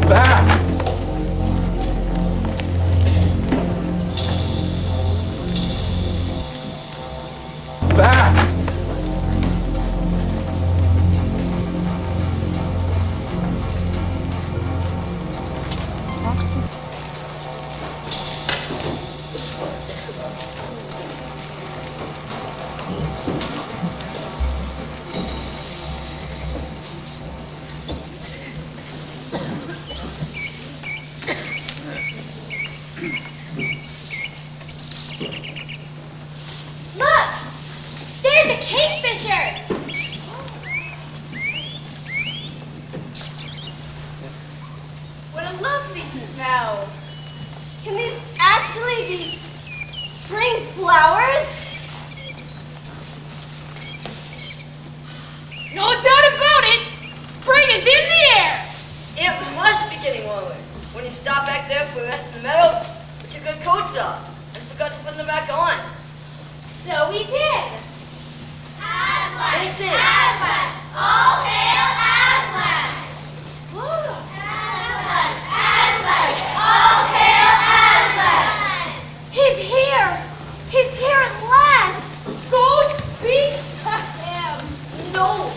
Back! Back! Look! There's a kingfisher! What a lovely smell. Can these actually be spring flowers? No doubt about it. Spring is in the air. It must be getting warmer. When you stopped back there for rest in the meadow, we took our coats off and forgot to put them back on. So we did. Aslan! Listen. Aslan! All hail Aslan! Aslan! Aslan! All hail Aslan! He's here! He's here at last! Go speak to him. No,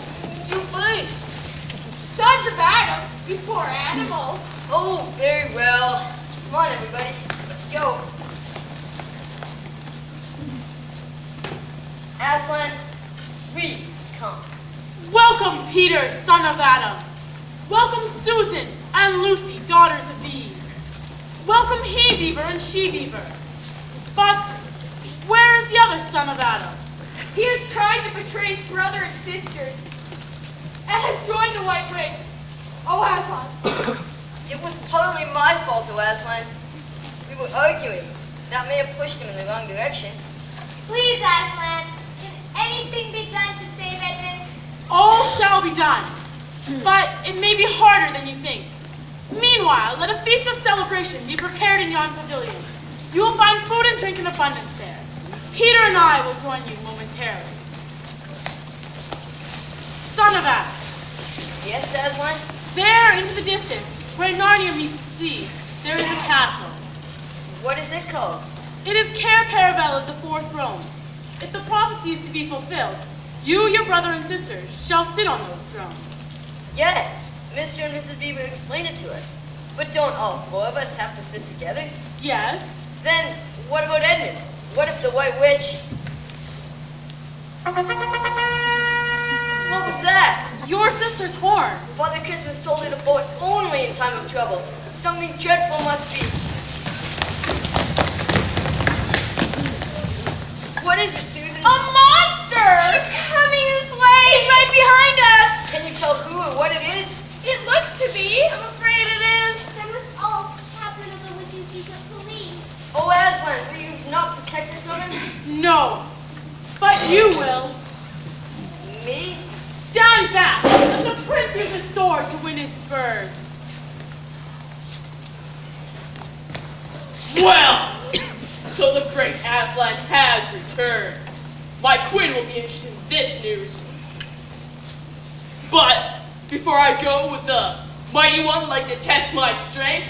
you first. Sons of Adam, you poor animal. Oh, very well. Come on, everybody. Let's go. Aslan, we come. Welcome, Peter, son of Adam. Welcome, Susan and Lucy, daughters of Eve. Welcome, he-beaver and she-beaver. But where is the other son of Adam? He has tried to betray his brother and sisters and has joined the White Witch. Oh, Aslan. It was partly my fault, O Aslan. We were arguing. That may have pushed him in the wrong direction. Please, Aslan, can anything be done to save Edmund? All shall be done, but it may be harder than you think. Meanwhile, let a feast of celebration be prepared in yon pavilion. You will find food and drink in abundance there. Peter and I will join you momentarily. Son of Adam, Yes, Aslan? there into the distance, where Narnia meets the sea, there is a castle. What is it called? It is Cair Paravel of the Fourth Rome. If the prophecy is to be fulfilled, You, your brother and sister, shall sit on those thrones. Yes, Mr. and Mrs. Beaver explained it to us. But don't all four of us have to sit together? Yes. Then, what about Edmund? What if the White Witch... What was that? Your sister's horn. Father Christmas told her to blow it only in time of trouble. Something dreadful must be. What is it, Susan? A monster! He's coming this way! He's right behind us! Can you tell who or what it is? It looks to be. I'm afraid it is. They must all captain of the witch's secret police. Oh, Aslan, will you not protect us from him? No. But you will. Me? Stand back! Let the prince use his sword to win his spurs. Well, so the great Aslan has returned. My queen will be interested in this news. But before I go with the mighty one like to test my strength,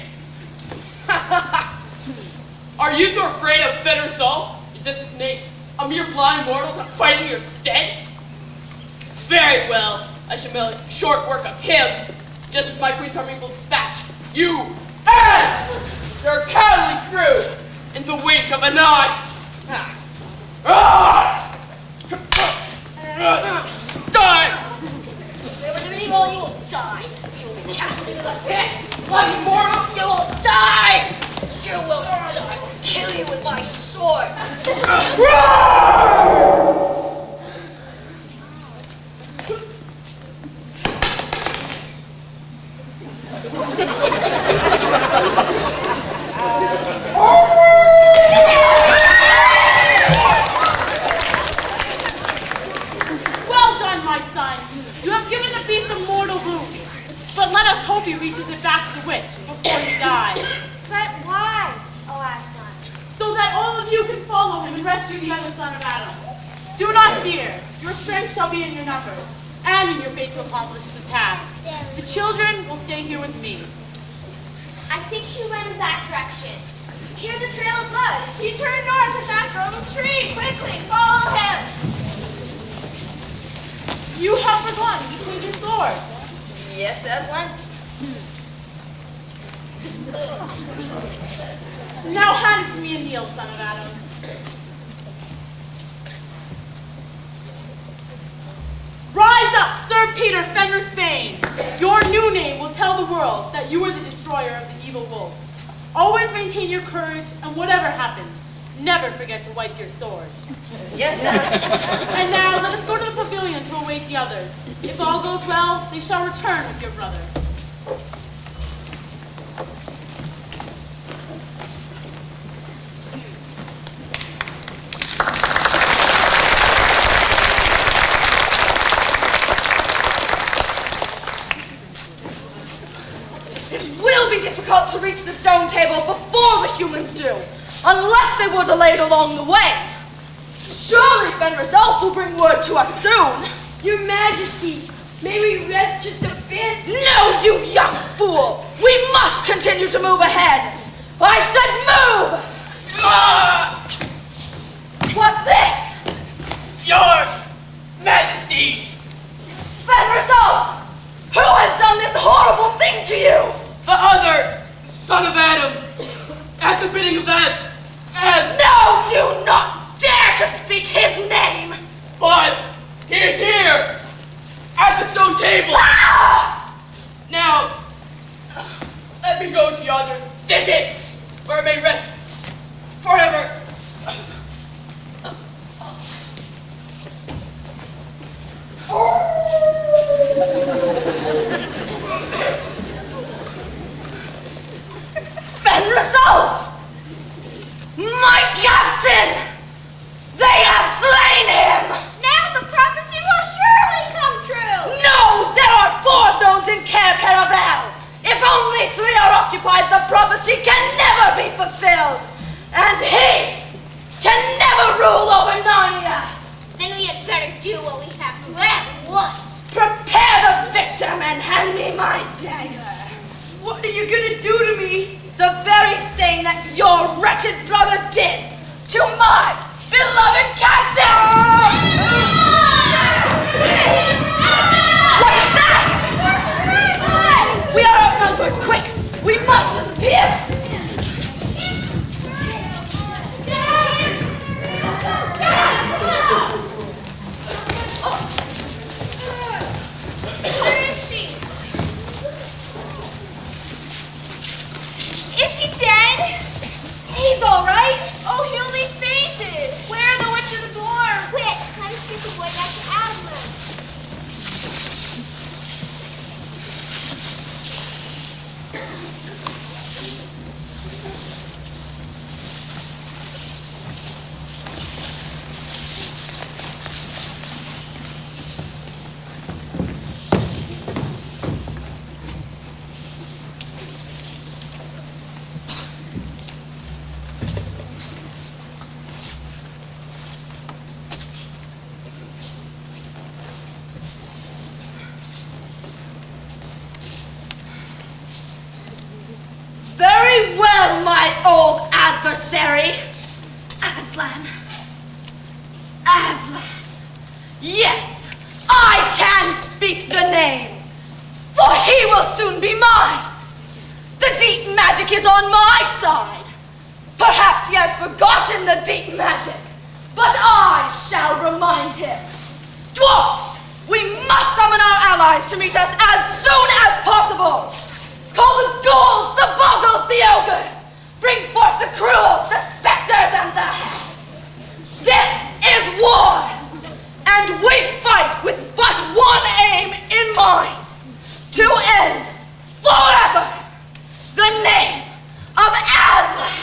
are you so afraid of Fenrir Saul? You designate a mere blind mortal to fight in your stead? Very well, I shall make short work of him, just as my queen's army will dispatch you and your cowardly crew in the wink of an eye. Die! Whatever you evil, you will die. You will be cast into the pits. Bloody mortal, you will die. You will die. I will kill you with my sword. Well done, my son. You have given the beast a mortal wound. But let us hope he reaches it back to the witch before he dies. But why? Oh, Aslan. So that all of you can follow him and rescue the other son of Adam. Do not fear. Your strength shall be in your numbers, and in your faith to accomplish the task. The children will stay here with me. I think he went in that direction. Here's a trail of blood. He turned north at that grove tree. Quickly, follow him. You have forgotten to clean your sword. Yes, Aslan? Now hand it to me and kneel, son of Adam. Rise up, Sir Peter Fenris Bane. Your new name will tell the world that you are the destroyer of the evil wolf. Always maintain your courage, and whatever happens, never forget to wipe your sword. Yes, Aslan. And now let us go to the pavilion to await the others. If all goes well, they shall return with your brother. It will be difficult to reach the stone table before the humans do, unless they were delayed along the way. Surely Fenris Elf will bring word to us soon. Your Majesty, may we rest just a bit? No, you young fool! We must continue to move ahead! I said move! What's this? Your Majesty! Fenris Elf! Who has done this horrible thing to you? The other son of Adam, at the bidding of that, and No, do not dare to speak his name! but he is here, at the stone table. Now, let me go to yonder thicket, where I may rest forever. Fenris Elf! My captain! They have slain him! Now the prophecy will surely come true. No! There are 4 thrones in Cair Paravel! If only 3 are occupied, the prophecy can never be fulfilled! And he can never rule over Narnia! Then we had better do what we have to at once. Prepare the victim and hand me my dagger! What are you gonna do to me? The very same that your wretched brother did to my beloved captain! Well, my old adversary, Aslan. Aslan. Yes, I can speak the name, for he will soon be mine. The deep magic is on my side. Perhaps he has forgotten the deep magic, but I shall remind him. Dwarf, we must summon our allies to meet us as soon as possible. Call the ghouls, the boggles, the ogres. Bring forth the cruels, the specters, and the hags. This is war, and we fight with but one aim in mind: to end forever the name of Aslan.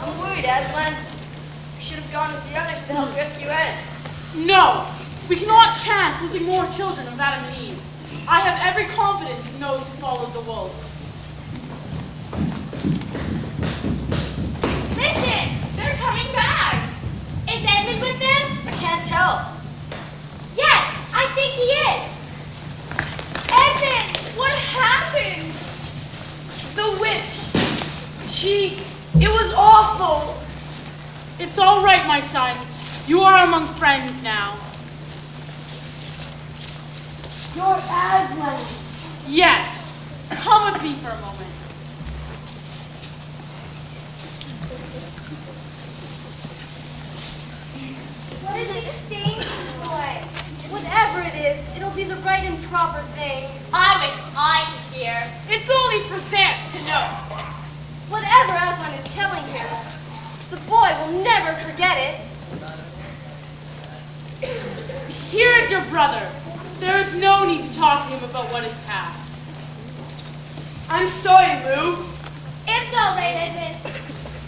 I'm worried, Aslan. We should have gone with the others to help rescue Ed. No, we cannot chance losing more children of Adam and Eve. I have every confidence in those who followed the wolves. Listen! They're coming back! Is Edmund with them? I can't tell. Yes, I think he is. Edmund, what happened? The witch. It was awful. It's all right, my son. You are among friends now. You're Aslan. Yes. Come with me for a moment. What is it saying, boy? Whatever it is, it'll be the right and proper thing. I wish I could hear. It's only for them to know. Whatever Aslan is telling him, the boy will never forget it. Here is your brother. There is no need to talk to him about what is past. I'm sorry, Lou. It's all right, Edmund.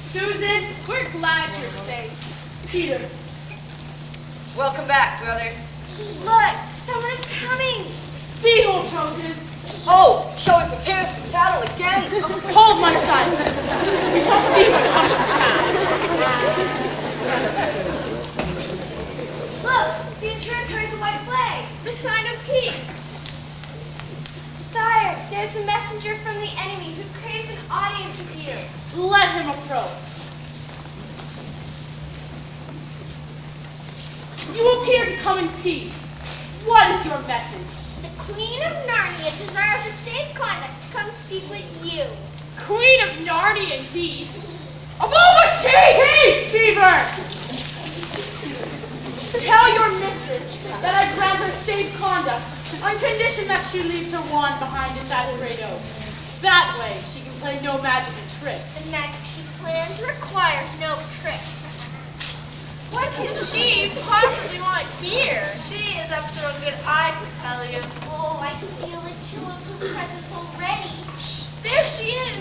Susan. We're glad you're safe. Peter. Welcome back, brother. Look, someone is coming. Sea-hole Trojans, Oh, shall we prepare for battle again? hold my son. We shall see what comes to pass. Look, the intruder carries a white flag. The sign of peace. Sire, there's a messenger from the enemy who craves an audience with you. Let him approach. You appear to come in peace. What is your message? The Queen of Narnia desires a safe conduct to come speak with you. Queen of Narnia, indeed. Of all the Peace, Beaver! Tell your mistress that I grant her safe conduct on condition that she leaves her wand behind in that great oak. That way, she can play no magic and tricks. The magic she plans requires no tricks. What can she possibly want here? She is up to no good, I can tell you. Oh, I can feel a chill of her presence already. Shh, there she is.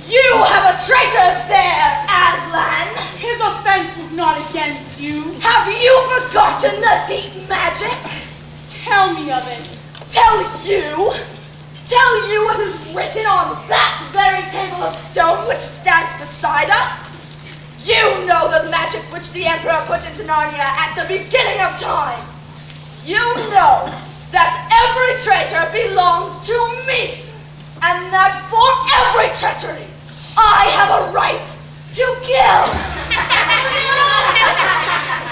You have a traitor there, Aslan! His offense was not against you. Have you forgotten the deep magic? Tell me of it. Tell you? Tell you what is written on that very table of stone which stands beside us? You know the magic which the Emperor put into Narnia at the beginning of time. You know that every traitor belongs to me, and that for every treachery, I have a right to kill.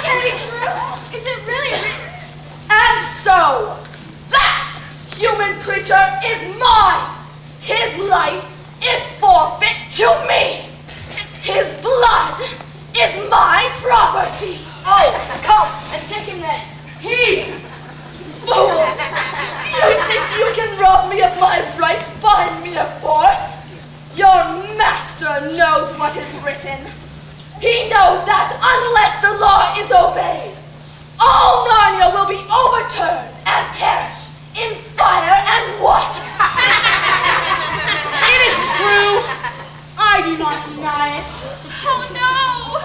Can it be true? Is it really written? And so, that human creature is mine. His life is forfeit to me. His blood is my property. Oh, come and take him then. Peace! Fool! You think you can rob me of my rights by mere force? Your master knows what is written. He knows that unless the law is obeyed, all Narnia will be overturned and perish in fire and water. It is true. I do not deny it. Oh no!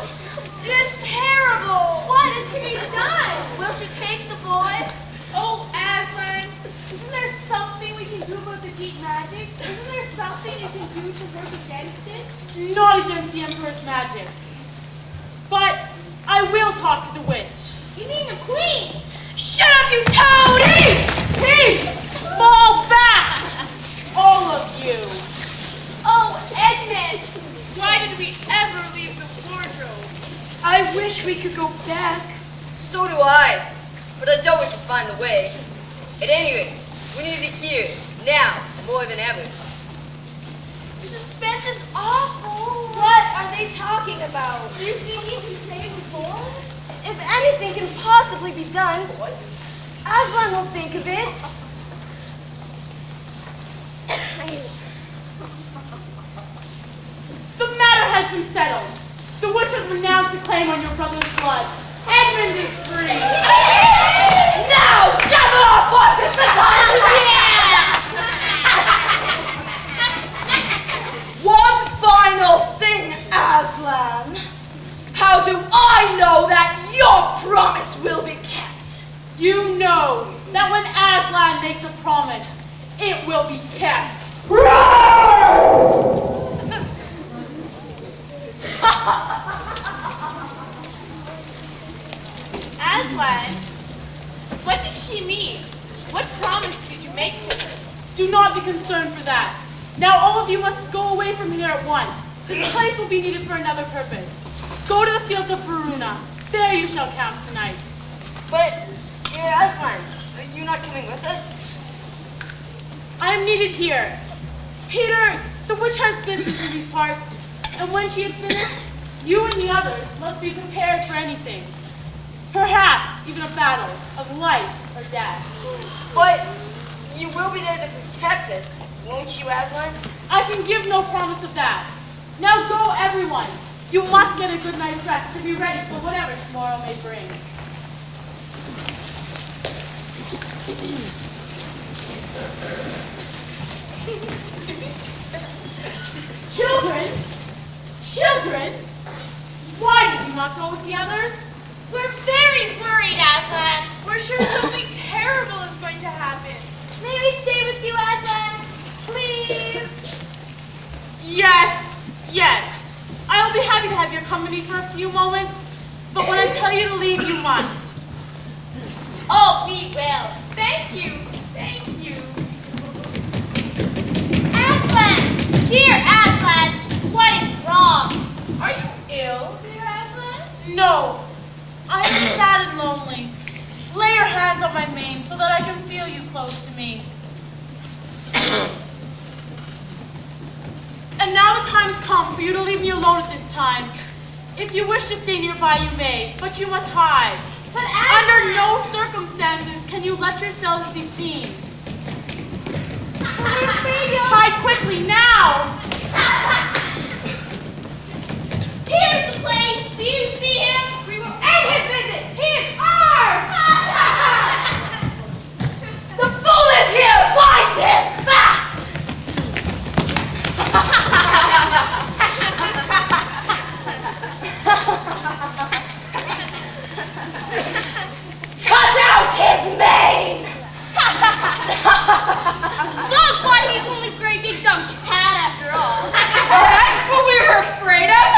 It is terrible! What is to be do to work against it? Not against the Emperor's magic. But I will talk to the witch. You mean the queen? Shut up, you toad! Peace! Fall back! All of you. Oh, Edmund! Why did we ever leave the wardrobe? I wish we could go back. So do I. But I doubt we can find the way. At any rate, we need it here, now, more than ever. The suspense is awful. What are they talking about? Do you think he can say before? If anything can possibly be done, Aslan will think of it. The matter has been settled. The witch has renounced the claim on your brother's blood. Edmund is free. Now, gather our forces, the time is One final thing, Aslan. How do I know that your promise will be kept? You know that when Aslan makes a promise, it will be kept. Aslan, what did she mean? What promise did you make to her? Do not be concerned for that. Now all of you must go away from here at once. This place will be needed for another purpose. Go to the fields of Veruna. There you shall camp tonight. But, dear Aslan, are you not coming with us? I am needed here. Peter, the witch has business in these parts, and when she is finished, you and the others must be prepared for anything. Perhaps even a battle of life or death. But you will be there to protect us, won't you, Aslan? I can give no promise of that. Now go, everyone. You must get a good night's rest to be ready for whatever tomorrow may bring. Children! Children! Why did you not go with the others? We're very worried, Aslan. We're sure something terrible is going to happen. May we stay with you, Aslan? Please? Yes, yes. I'll be happy to have your company for a few moments, but when I tell you to leave, you must. Oh, we will. Thank you. Thank you. Aslan! Dear Aslan, what is wrong? Are you ill, dear Aslan? No, I am sad and lonely. Lay your hands on my mane so that I can feel you close to me. And now the time has come for you to leave me alone at this time. If you wish to stay nearby, you may, but you must hide. But Under no circumstances can you let yourselves be seen. Hide quickly, now! Here's the place. Do you see him? We will end his visit. He is ours. The fool is here! Bind him fast! Cut out his mane! Look, why he's only a great big dumb cat after all. That's what we were afraid of!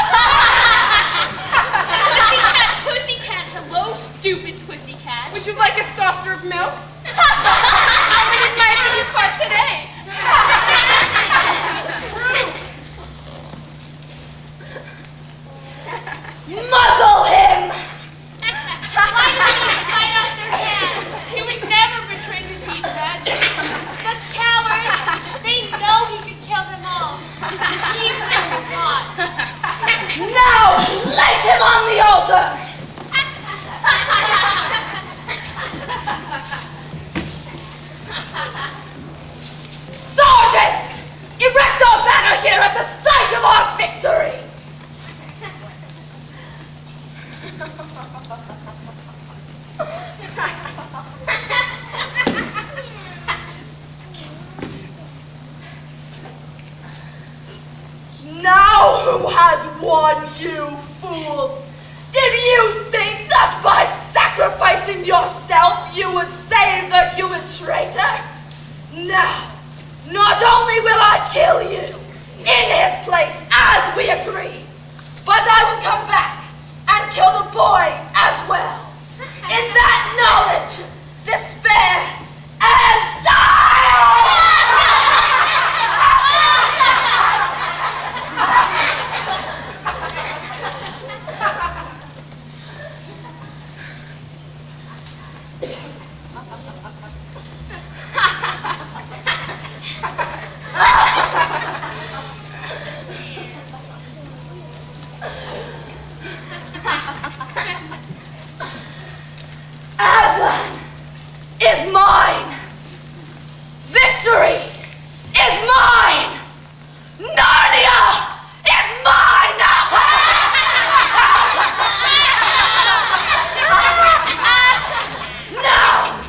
Pussycat, hello, stupid pussycat. Would you like a saucer of milk? How many mice have you caught today? Muzzle him! Why does he bite off their hands? He would never betray the deep magic. The cowards, they know he could kill them all. He will not. Now, place him on the altar! Sergeants! Erect our banner here at the site of our victory! Now who has won, you fools? Did you think that by sacrificing yourself you would save the human traitor? Now, not only will I kill you, in his place as we agreed. But I will come back and kill the boy as well. In that knowledge, despair, and die! Aslan is mine. Victory is mine. Narnia is mine. Now,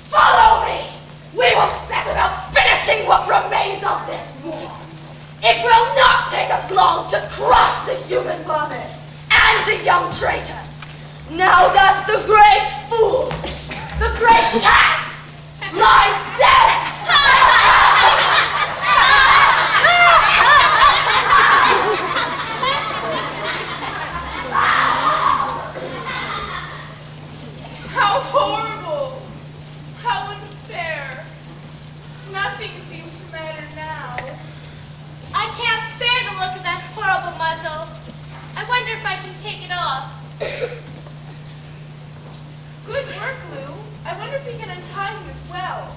follow me. We will set about finishing what remains of this war. It will not take us long to crush the human vermin and the young traitor. Now that the great fool, the great cat, lies dead. How horrible! How unfair! Nothing seems to matter now. I can't bear the look of that horrible muzzle. I wonder if I can take it off. Good work, Lou. I wonder if we can untie him as well.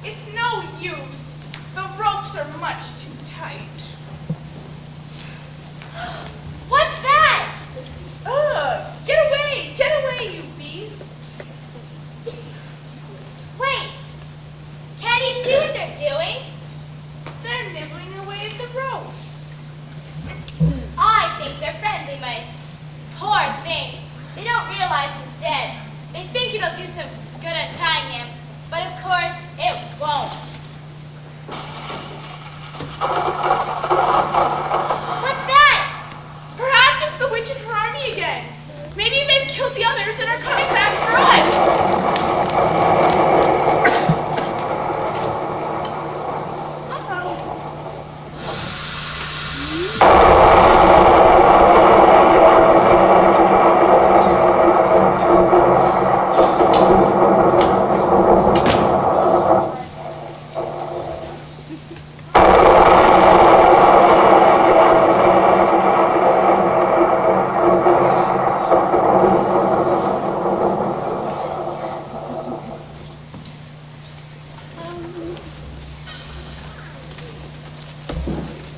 It's no use. The ropes are much too tight. What's that? Ugh! Get away! Get away, you beast! Wait. Can't you see what they're doing? They're nibbling away at the ropes. I think they're friendly mice. Poor things. They don't realize he's dead. They think it'll do some good untying him, but of course it won't. What's that? Perhaps it's the witch and her army again. Maybe they've killed the others and are coming back for us.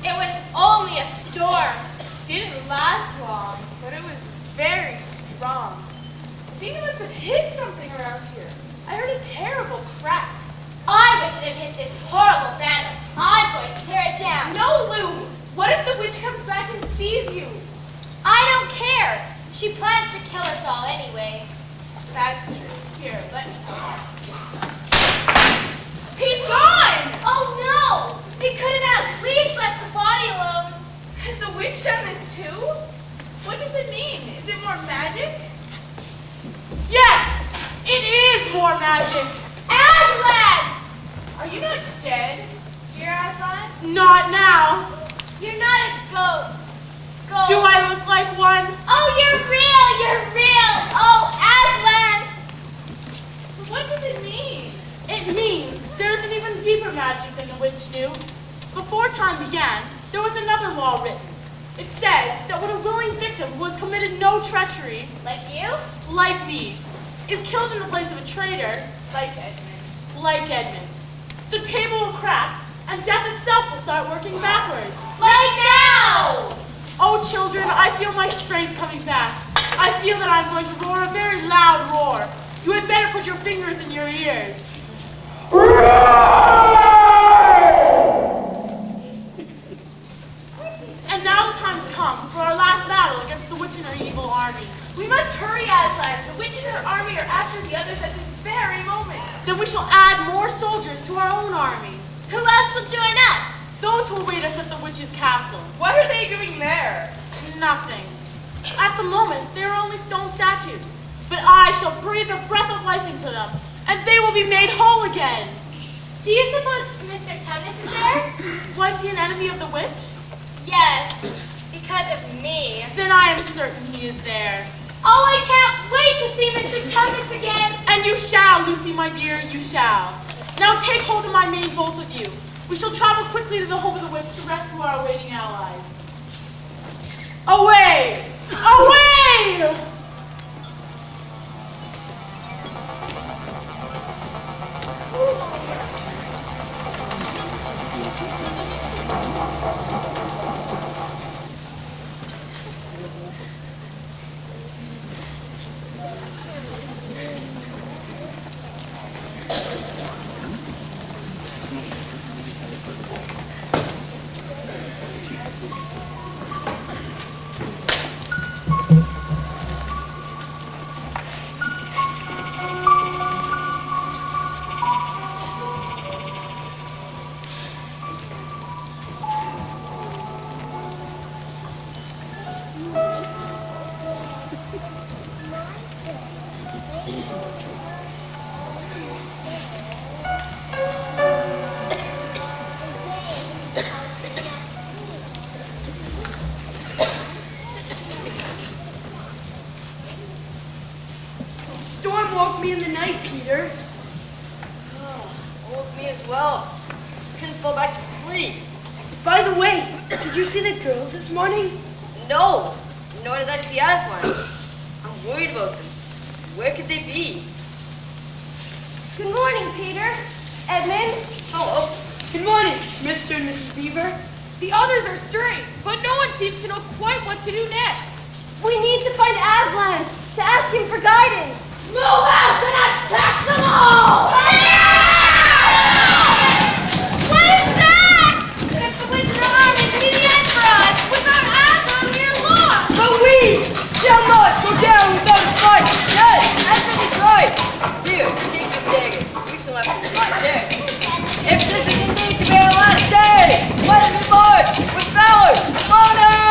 It was only a storm. Didn't last long. But it was very strong. I think it must have hit something around here. I heard a terrible crack. I wish it had hit this horrible banner. I'm going to tear it down. No, Lou! What if the witch comes back and sees you? I don't care. She plans to kill us all anyway. That's true. Here, let me go. He's gone! Oh no! They could have at least left the body alone. Has the witch done this too? What does it mean? Is it more magic? Yes! It is more magic! Aslan! Are you not dead, dear Aslan? Not now. You're not a goat. Goat. Do I look like one? Oh, you're real! You're real! Oh, Aslan! What does it mean? It means there's an even deeper magic than the witch knew. Before time began, there was another law written. It says that when a willing victim who has committed no treachery, Like you? like me, is killed in the place of a traitor, like Edmund, the table will crack and death itself will start working backwards. Like now! Oh, children, I feel my strength coming back. I feel that I'm going to roar a very loud roar. You had better put your fingers in your ears. And now the time's come for our last battle against the witch and her evil army. We must hurry, Aslan. The witch and her army are after the others at this very moment. Then we shall add more soldiers to our own army. Who else will join us? Those who await us at the witch's castle. What are they doing there? Nothing. At the moment, they are only stone statues. But I shall breathe the breath of life into them, and they will be made whole again. Do you suppose Mr. Tumnus is there? Was he an enemy of the witch? Yes, because of me. Then I am certain he is there. Oh, I can't wait to see Mr. Tumnus again. And you shall, Lucy, my dear, you shall. Now take hold of my mane, both of you. We shall travel quickly to the home of the witch to rescue our waiting allies. Away! Away! Storm woke me in the night, Peter. Woke me as well. Couldn't fall back to sleep. By the way, did you see the girls this morning? No, nor did I see Aslan. I'm worried about them. Where could they be? Good morning, Peter. Edmund. Hello. Good morning, Mr. and Mrs. Beaver. The others are stirring, but no one seems to know quite what to do next. We need to find Aslan to ask him for guidance. Move out and attack them all! What is that? It's the Winter Army to be the end for us. Without Aslan, we are lost. But we shall not go down without a fight. Yes, Edmund is right. Here, take this dagger. We still have to fight there. If this is indeed to be our last day, let us be march with valor and honor!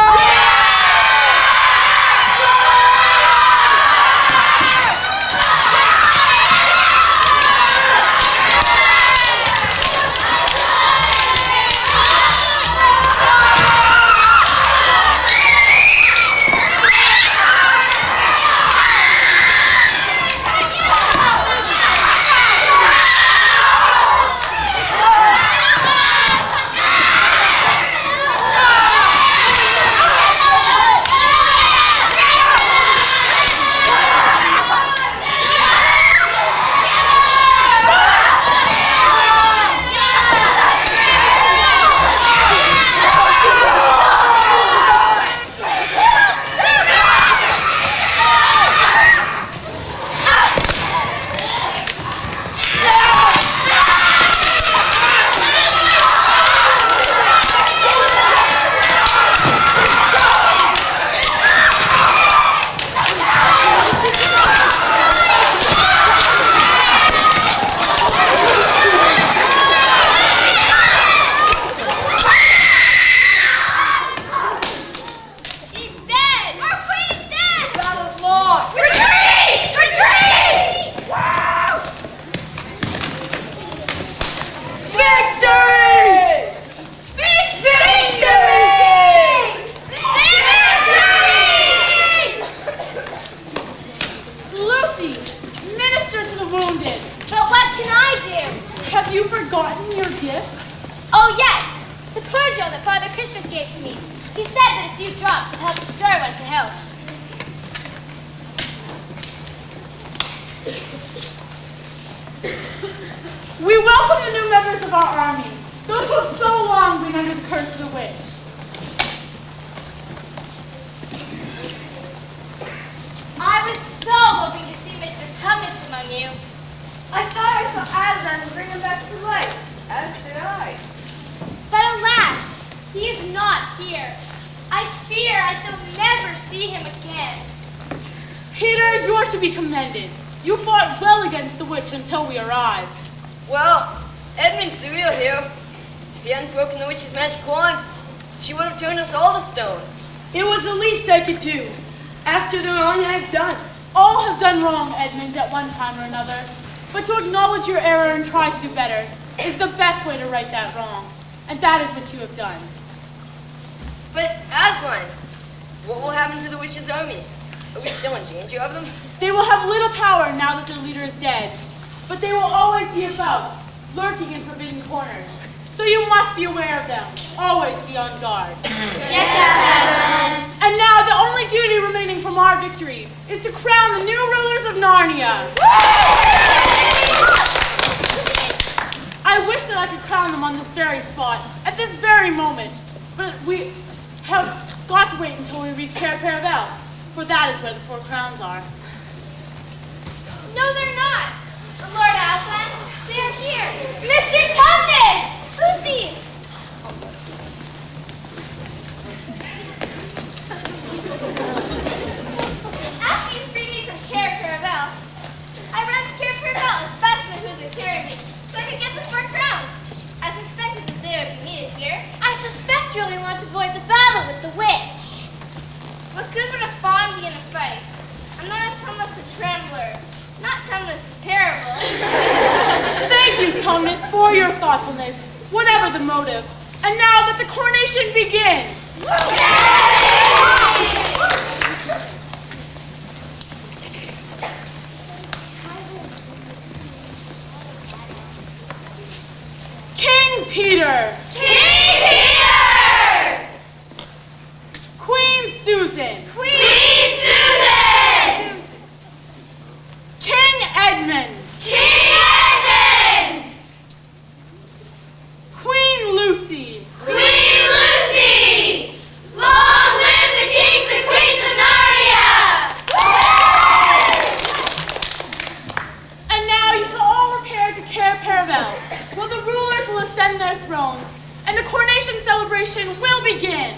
We welcome the new members of our army, those who have so long been under the curse of the witch. I was so hoping to see Mr. Tumnus among you. I thought I saw Aslan and bring him back to life. As did I. But alas, he is not here. I fear I shall never see him again. Peter, you are to be commended. You fought well against the witch until we arrived. Well, Edmund's the real hero. If he hadn't broken the witch's magic wand, she would have turned us all to stone. It was the least I could do after the wrong I've done. All have done wrong, Edmund, at one time or another. But to acknowledge your error and try to do better is the best way to right that wrong. And that is what you have done. But Aslan, what will happen to the witch's army? Are we still in danger of them? They will have little power now that their leader is dead. But they will always be about, lurking in forbidden corners. So you must be aware of them. Always be on guard. Yes, Aslan. And now the only duty remaining from our victory is to crown the new rulers of Narnia. I wish that I could crown them on this very spot, at this very moment. But we have got to wait until we reach Cair Paravel, for that is where the 4 crowns are. No, they're not. Lord Aslan, they're here. Mr. Tumnus! Lucy! After you free me from Cair Paravel, I ran to Cair Paravel as fast as my hooves would carry me, so I could get the 4 crowns. I suspected that they would be needed here. I suspect you only want to avoid the battle with the witch. What good would a fawn be in a fight? I'm not as Tumnus the Trembler, not Tumnus the Terrible. Thank you, Tumnus, for your thoughtfulness, whatever the motive. And now let the coronation begin. King Peter! King Peter! Queen Susan! Queen Susan! King Edmund! King Edmund! Queen Lucy! Queen Lucy! Long live the kings and queens of Narnia! And now you shall all repair to Cair Paravel, where the rulers will ascend their thrones, and the coronation celebration will begin.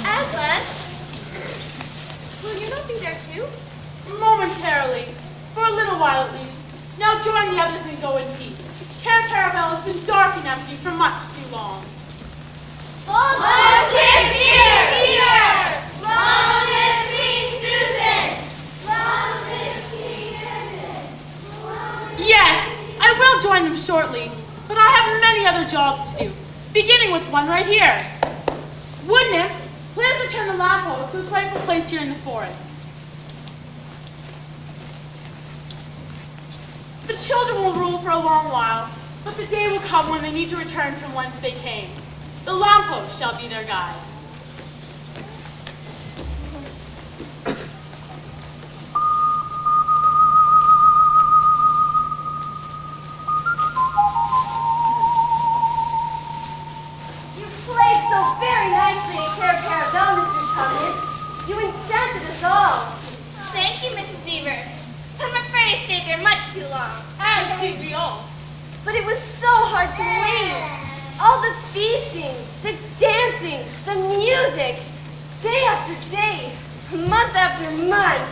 Aslan, will you not be there too? Momentarily, for a little while at least. Now join the others and go in peace. Cair Paravel has been dark and empty for much too long. Long live Peter! Peter! Long live Queen Susan! Long live King Edmund! Yes, I will join them shortly, but I have many other jobs to do, beginning with one right here. Wood nymphs, please return the lamppost to its rightful place here in the forest. The children will rule for a long while, but the day will come when they need to return from whence they came. The lamppost shall be their guide. You played so very nicely at Cair Paravel, Mr. Tumnus. You enchanted us all. Thank you, Mrs. Beaver. But I'm afraid I stayed there much too long. As did we all. But it was so hard to leave. All the feasting, the dancing, the music, day after day, month after month.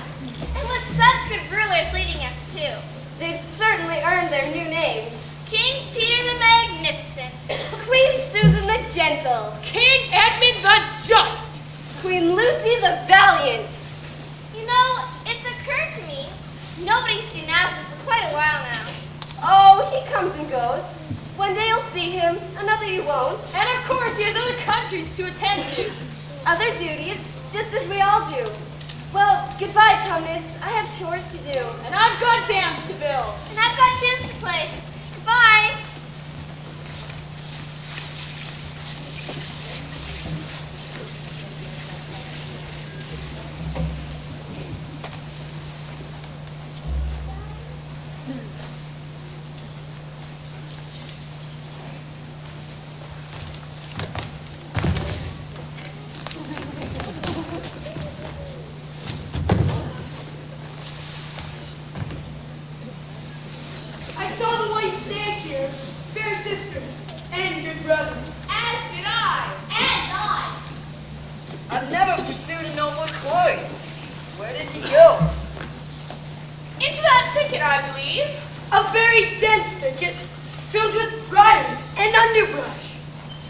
And with such good rulers leading us too. They've certainly earned their new names. King Peter the Magnificent. Queen Susan the Gentle. King Edmund the Just. Queen Lucy the Valiant. You know, it's occurred to me, nobody's seen Aslan for quite a while now. Oh, he comes and goes. One day you'll see him, another you won't. And of course, he has other countries to attend to. Other duties, just as we all do. Well, goodbye, Tumnus. I have chores to do. And I've got dams to build. And I've got tunes to play. Goodbye. I saw the white stag here, fair sisters, and good brothers. As did I. And I. I've never pursued a noble boy. Where did he go? Into that thicket, I believe. A very dense thicket, filled with briars and underbrush.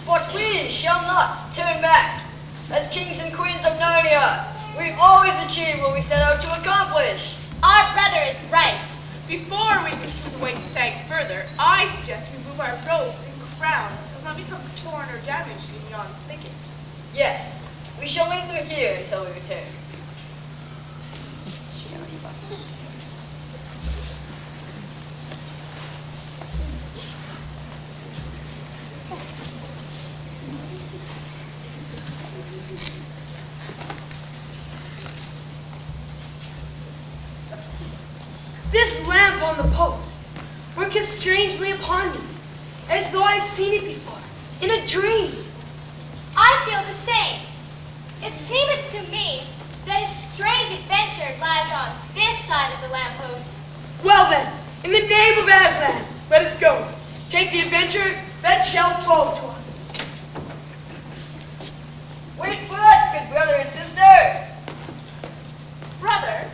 But we shall not turn back. As kings and queens of Narnia, we always achieve what we set out to accomplish. Our brother is right. Before we pursue the white stag further, I suggest we move our robes and crowns so they'll become torn or damaged in yon thicket. Yes, we shall leave them here until we return. This lamp on the post worketh strangely upon me, as though I've seen it before, in a dream. I feel the same. It seemeth to me that a strange adventure lies on this side of the lamppost. Well then, in the name of Aslan, let us go. Take the adventure that shall fall to us. Wait for us, good brother and sister. Brother,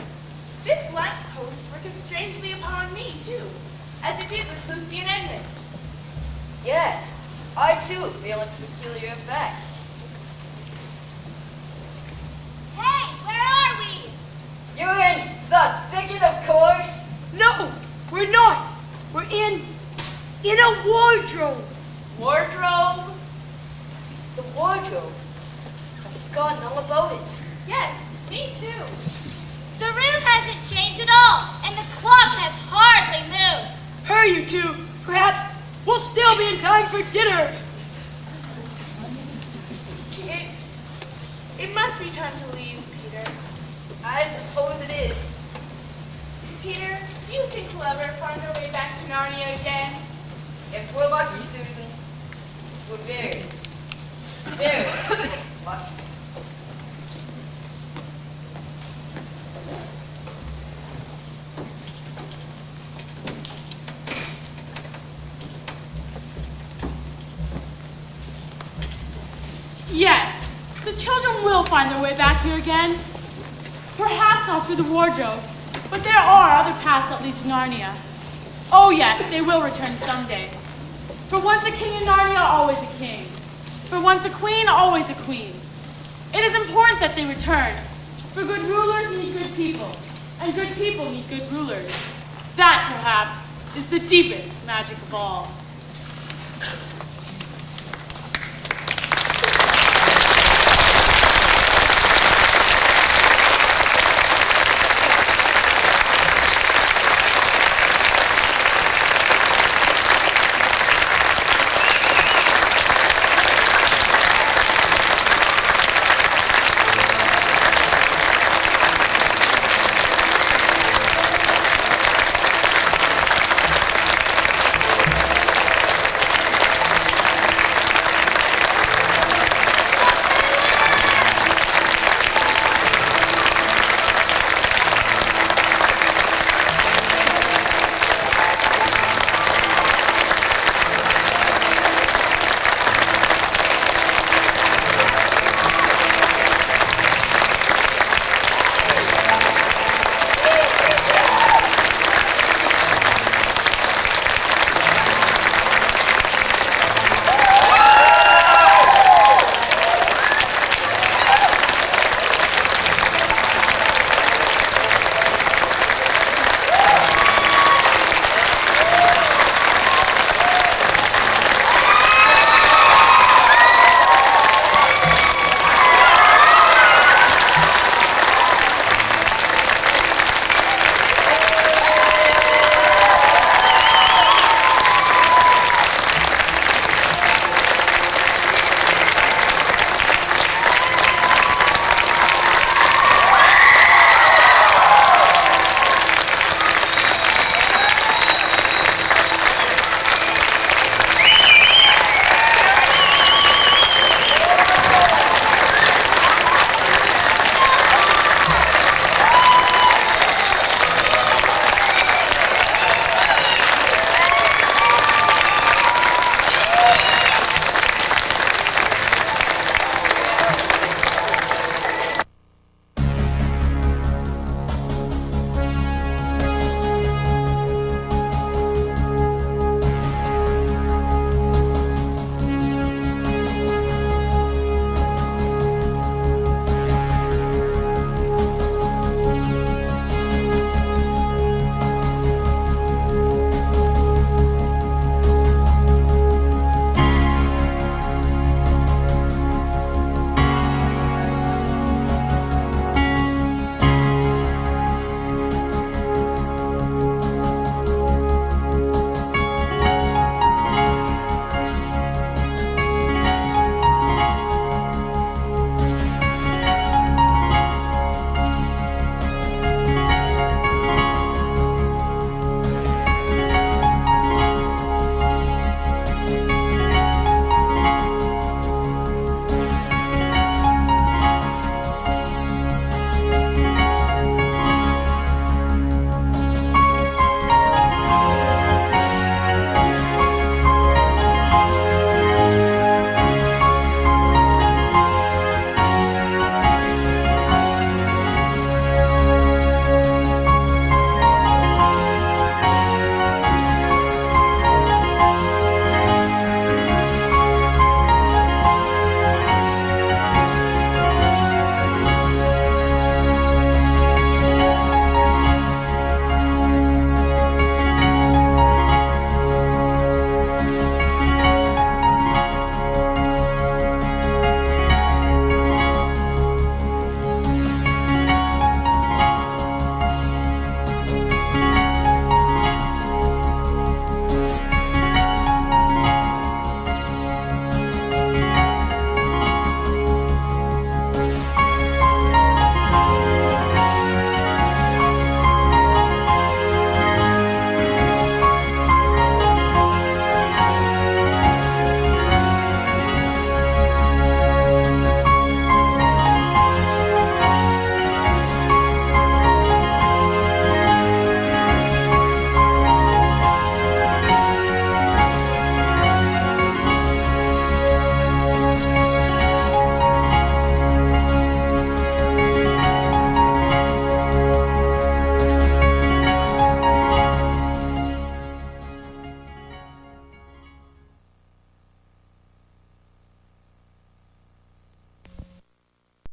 this lamppost worketh strangely upon me, too, as it did with Lucy and Edmund. Yes, I too feel its peculiar effect. Hey, where are we? You're in the thicket, of course. No, we're not. We're in a wardrobe. Wardrobe? The wardrobe. I've forgotten all about it. Yes, me too. The room hasn't changed at all, and the clock has hardly moved. Hurry, you two. Perhaps we'll still be in time for dinner. It must be time to leave, Peter. I suppose it is. Peter, do you think we'll ever find our way back to Narnia again? If we're lucky, Susan, we're very, very lucky. Yes, the children will find their way back here again. Perhaps not through the wardrobe, but there are other paths that lead to Narnia. Oh yes, they will return someday. For once a king in Narnia, always a king. For once a queen, always a queen. It is important that they return, for good rulers need good people, and good people need good rulers. That, perhaps, is the deepest magic of all.